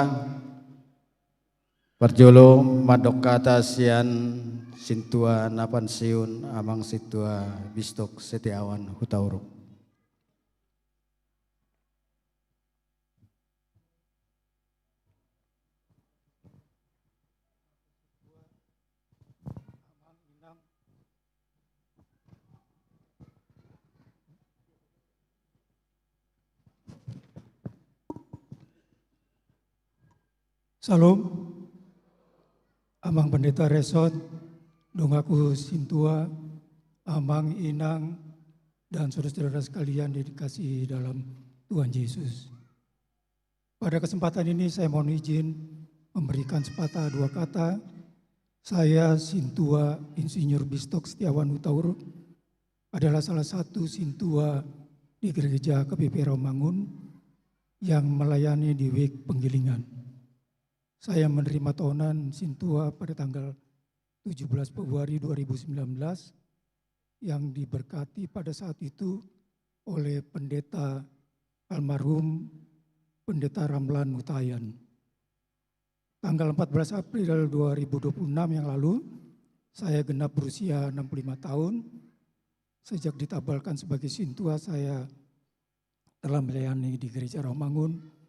Parjolo madokata sian sintua napan siun amang situa Bistok Setiawan Hutauruk. Salam, Amang Pendeta Resot, Dongaku Sintua, Amang Inang, dan saudara-saudara sekalian dikasihi dalam Tuhan Yesus. Pada kesempatan ini saya mohon izin memberikan sepatah dua kata. Saya Sintua Insinyur Bistok Setiawan Hutauruk adalah salah satu Sintua di Gereja KBP Rawamangun yang melayani di Wik Penggilingan. Saya menerima tahunan Sintua pada tanggal 17 Februari 2019 yang diberkati pada saat itu oleh Pendeta almarhum Pendeta Ramlan Mutayan. Tanggal 14 April 2026 yang lalu, saya genap berusia 65 tahun. Sejak ditabalkan sebagai Sintua, saya telah melayani di Gereja Rawamangun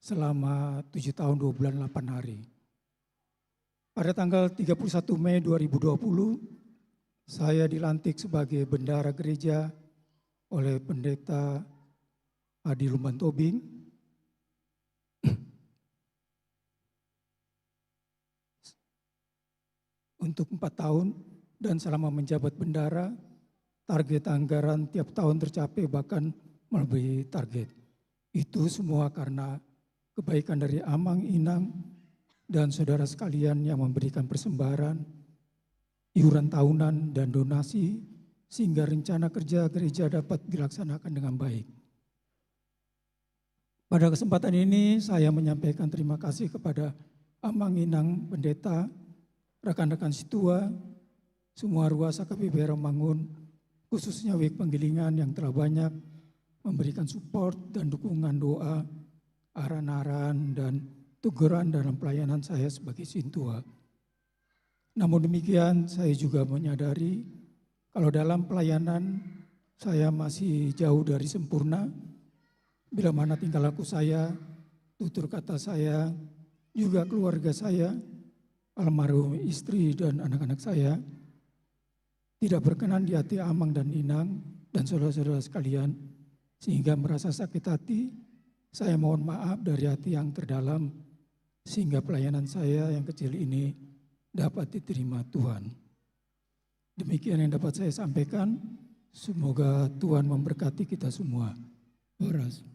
selama 7 tahun 2 bulan 8 hari. Pada tanggal 31 Mei 2020, saya dilantik sebagai bendahara gereja oleh Pendeta Adi Lumban Tobing. Untuk 4 tahun dan selama menjabat bendahara, target anggaran tiap tahun tercapai bahkan melebihi target. Itu semua karena kebaikan dari Amang, Inang, dan saudara sekalian yang memberikan persembahan, iuran tahunan, dan donasi, sehingga rencana kerja gereja dapat dilaksanakan dengan baik. Pada kesempatan ini saya menyampaikan terima kasih kepada Amang, Inang, Pendeta, rekan-rekan Situa, semua ruas KBP Rawamangun, khususnya Wik Penggilingan yang telah banyak memberikan support dan dukungan doa, arahan-arahan dan teguran dalam pelayanan saya sebagai Sintua. Namun demikian saya juga menyadari kalau dalam pelayanan saya masih jauh dari sempurna, bila mana tingkah laku saya, tutur kata saya, juga keluarga saya, almarhum istri dan anak-anak saya, tidak berkenan di hati Amang dan Inang dan saudara-saudara sekalian, sehingga merasa sakit hati. Saya mohon maaf dari hati yang terdalam, sehingga pelayanan saya yang kecil ini dapat diterima Tuhan. Demikian yang dapat saya sampaikan, semoga Tuhan memberkati kita semua. Horas.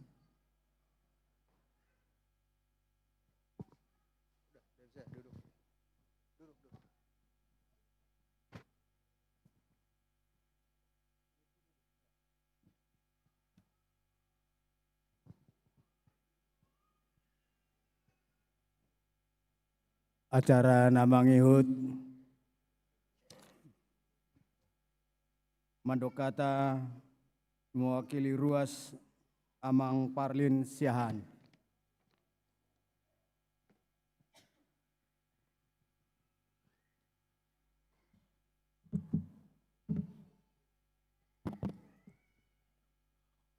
Acara Namang Ihud Mandokata mewakili ruas Amang Parlin Siahan.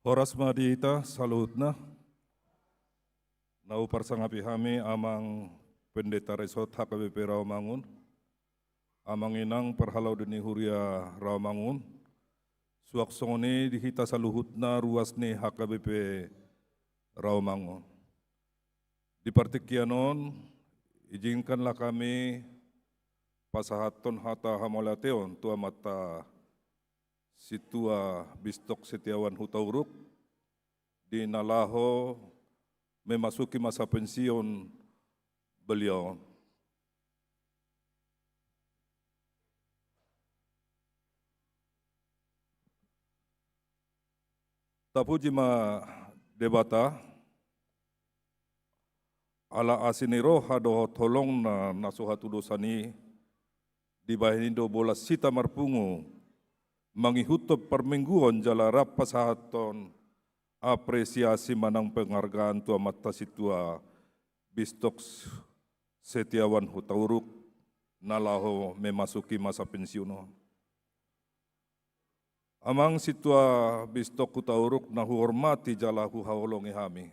Horas madita salutna. Nau parsangapi hami Amang Pendeta Resot HKBP Rawamangun, Amang Inang perhalau deni huria Rawamangun, suak songoni dihita saluhutna ruas ni HKBP Rawamangun. Di partikianon, izinkanlah kami pasahaton hata hamolateon tua mata Situa Bistok Setiawan Hutauruk di Nalaho memasuki masa pensiun beliau. Tapuji ma debata ala asiniro hado tolong na nasuhatu dosani di bahinindo bola sita marpungu mangihutop permingguan jala rapasahaton apresiasi manang penghargaan tua mata situa Bistok Setiawan Hutauruk nalaho memasuki masa pensiuno. Amang situa Bistok Hutauruk nahu hormati jala huhaolongi hami.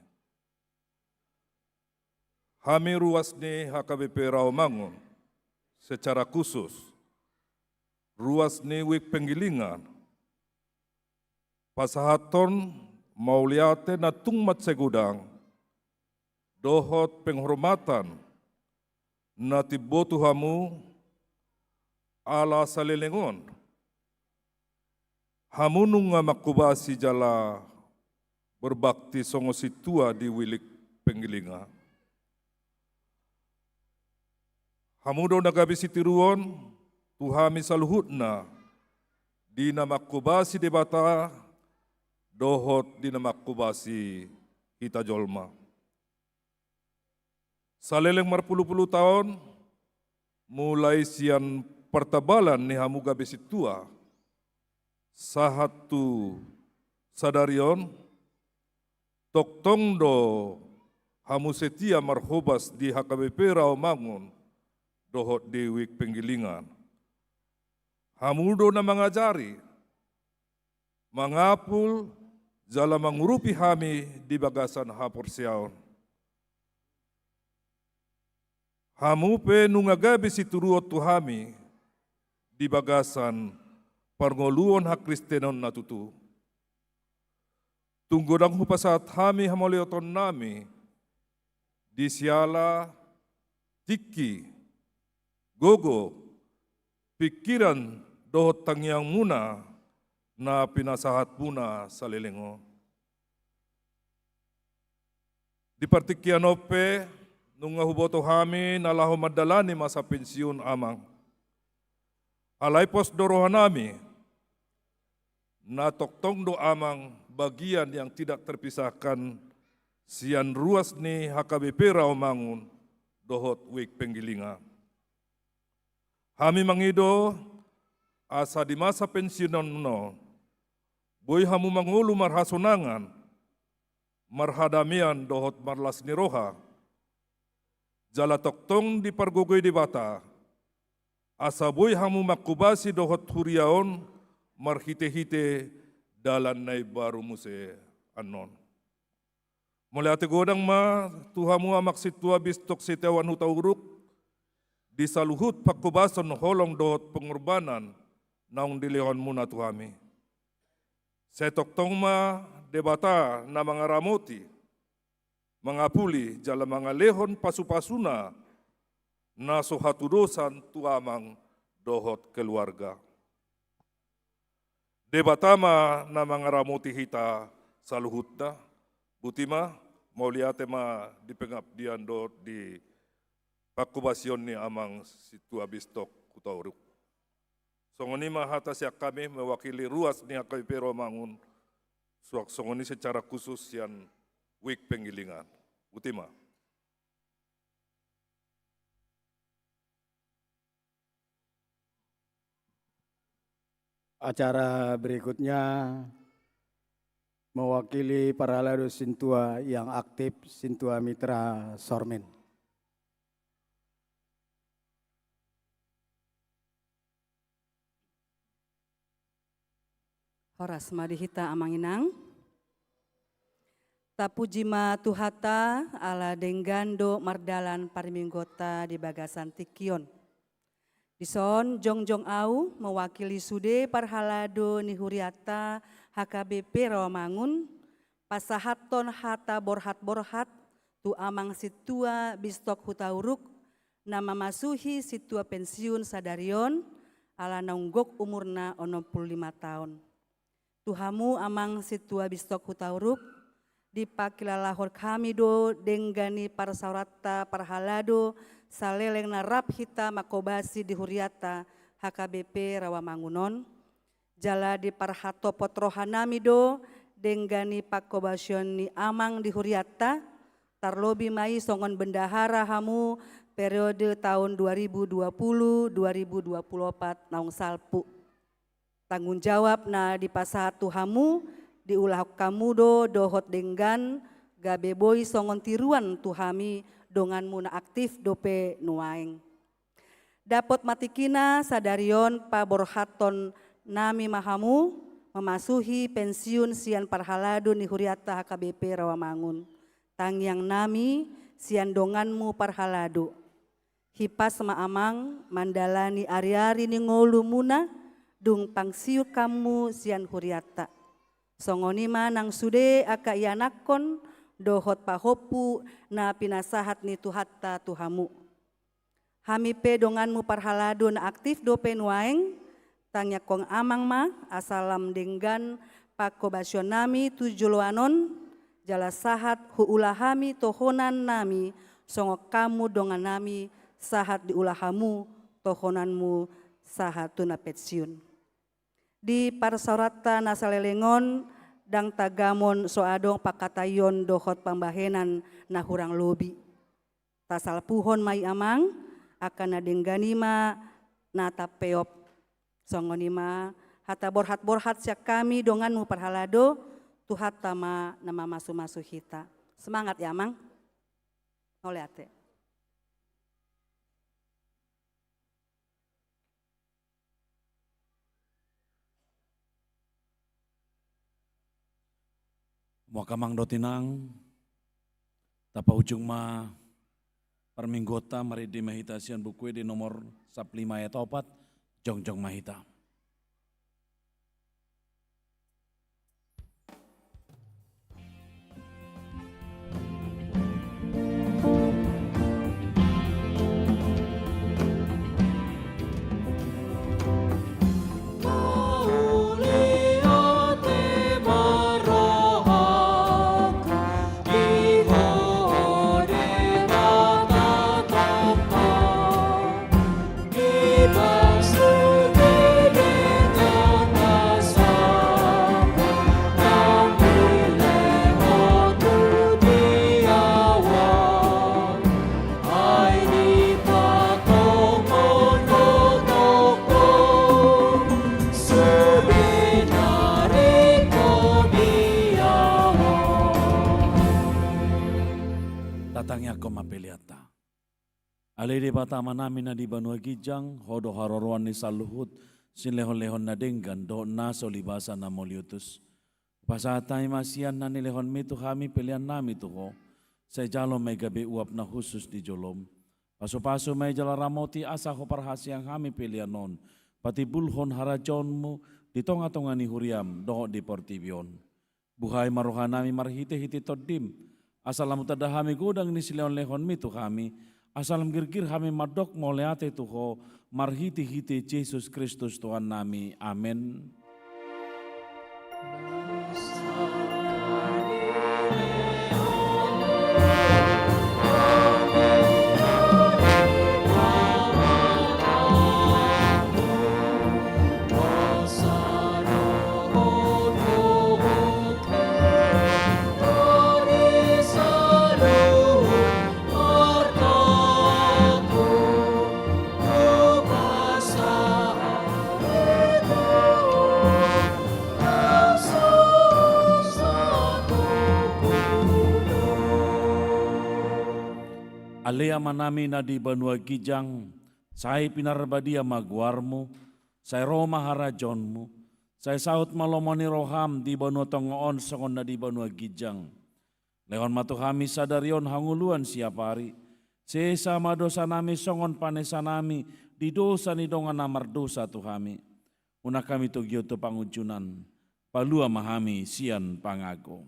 Hami ruas ni HKBP Rawamangun secara khusus ruas ni Wik Penggilingan pasahaton mauliate na tungmat segudang dohot penghormatan na tibotu hamu ala salilingon hamu nunga makubasi jala berbakti songo situa di Wilik Penggilingan. Hamudo nagabi sitiruon, tuhami saluhutna, di namakubasi debata, dohot di namakubasi kita jolma. Saleleng marpuluh-puluh tahun, mulai sian pertabalan ni hamu gabi situa, sahatu sadarion, toktong do hamu setia marhobas di HKBP Rawamangun, dohot di Wik Penggilingan. Hamudo na mangajari, mangapul, jala mangurupi hami di bagasan hapor siaon. Hamu pe nungagabi situruot tu hami di bagasan parngoluon hak Kristenon natutu. Tunggodang hupasat hami hamoleoton nami di siala tiki gogo, pikiran dohot tangyang muna na pinasahat muna sa lilingo. Di partikianope, nung huboto hami nalaho madalani masa pensiun amang. Alay pos dorohan nami, na toktong do amang bagian yang tidak terpisahkan sian ruas ni HKBP Rawamangun dohot Wik Penggilingan. Hami mangido asa di masa pensiunan no, boy hamu mangulu marhasonangan, marhadamian dohot marlas niroha, jala toktong di pargogoy di bata, asa boy hamu makubasi dohot huriaon, marhite-hite dalan nay baru muse anon. Mulai ate godang ma, tuhamu amak situa Bistok Setiawan Hutauruk, di saluhut pakubason holong dohot pengorbanan naung dilihon muna tuhami. Setoktong ma debata na mga ramoti, mga puli jala mga lehon pasupasuna na suhatudosan tuamang dohot keluarga. Debata ma na mga ramoti hita saluhut na, butima mauliate ma dipengabdian dohot di pakubasyon ni amang situa Bistok Hutauruk. Songoni mahata siya kami mewakili ruas ni HKBP Rawamangun. Songoni secara khusus yang Wik Penggilingan. Utima. Acara berikutnya mewakili para lado Sintua yang aktif, Sintua Mitra Sormen. Horas madihita amanginang. Tapujima tuhata ala denggando mardalan pariminggota di bagasan tikion. Dison jongjong au mewakili sude parhalado nihuriata HKBP Rawamangun. Pasahaton hata borhat-borhat tu amang situa Bistok Hutauruk. Nama masuhi situa pensiun sadarion ala naunggok umurna 65 tahun. Tuhamu amang situa Bistok Hutauruk, dipakilalahor kami do denggani para saurata parhalado saleleng narap hita makobasi di huriata HKBP Rawamangunon. Jala di parhato potrohanami do denggani pakobasyon ni amang di huriata, tarlobi mai songon bendahara hamu periode tahun 2020-2024 naung salpu. Tanggung jawab na di pasahat Tuhamu, diulah kamudo dohot denggan, gabe boy songon tiruan Tuhami, donganmu na aktif dope nuaeng. Dapot matikina sadarion paborhaton nami mahamu, memasuhi pensiun sian parhalado ni huriata HKBP Rawamangun. Tangyang nami sian donganmu parhalado. Hipas maamang mandalani ari-ari ni ngolu muna, dung pangsiu kamu sian huriata. Songonima nang sude aka ianakon, dohot pahopu na pinasahat ni tuhatta Tuhamu. Hamipe donganmu parhalado na aktif dope nuaeng, tanya kong amang ma asalam denggan pakobasyonami tujuloanon, jala sahat huulahami tohonan nami, songok kamu dongan nami sahat diulahamu tohonanmu sahat tuna pensiun. Di parsaurata nasalelengon dang tagamon soadong pakatayon dohot pambahenan na hurang lobi. Tasal puhon may amang akan nadengganima natapeop. Songonima hata borhat-borhat siya kami donganmu parhalado tuhat tama nama masu-masu hita. Semangat ya amang. Oleh ate. Muakamang dotinang, tapa ujung ma perminggota maridi mahita sian buku di nomor 15 ayat 4, jongjong mahita. Alede patama namin na di Banua Gijang, hodo haroroan ni saluhut, sin lehon-lehon na denggan, do na solibasa na moliutus. Pasatay masian na nilehon mito kami pilihan nami tuho, sa jalo may gabi uap na husus di jolom. Paso-paso may jala ramoti asa ko parhasyang kami pilihan non, pati bulhon harajon mo, ditong-atongan ni huriam, do di portibion. Buhay maruhan nami marhite-hiti todim, asalamu tadahami gudang ni silehon-lehon mito kami, asalam girgir kami madok moleate tuho marhiti-hiti Yesus Kristus Tuhan nami. Amin. Alea manami na di Banua Gijang, say pinarbadia magwarmu, say Roma harajonmu, say saut malomoni roham di Banua Tongoon songon na di Banua Gijang. Lehon matuhami sadarion hanguluan siapari, sesa madosa nami songon panesa nami, di dosa ni dongan namar dosa tuhami. Una kami tugyo tu pangujunan, palua mahami sian pangago.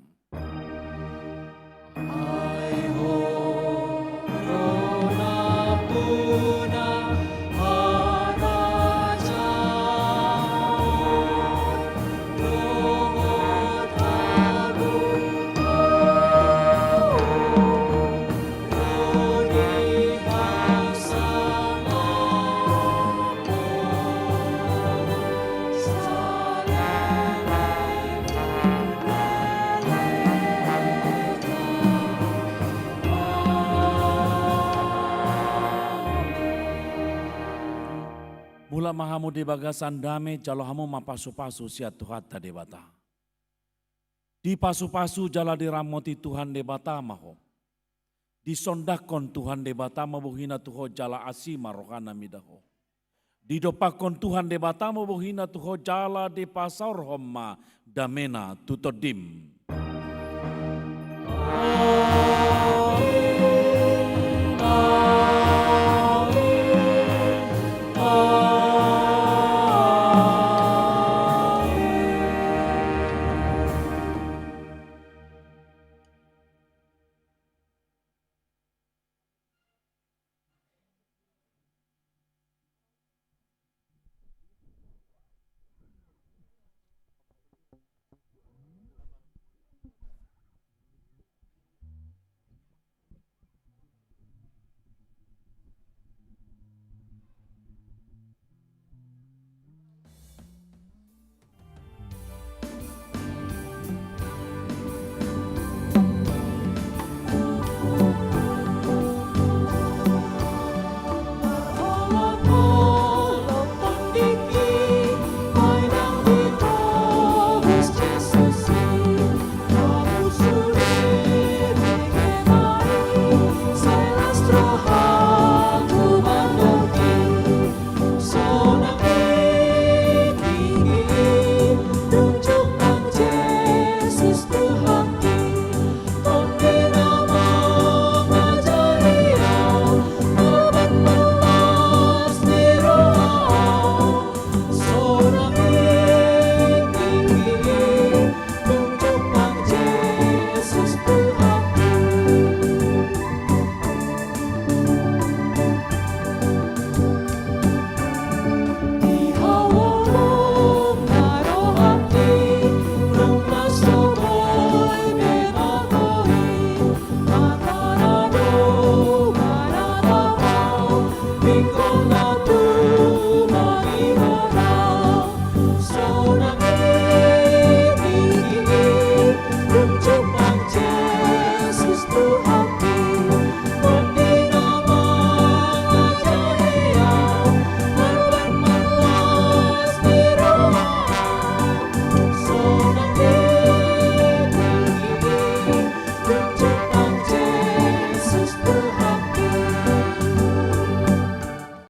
Mula mahamu di bagasan dame jalo hamu mapasu-pasu sia Tuhan de bata. Di pasu-pasu jala diramoti Tuhan de bata maho. Disondakon Tuhan de bata mabuhina tuho jala asima rohana midaho. Didopakon Tuhan de bata mabuhina tuho jala di pasar homma damena tutodim.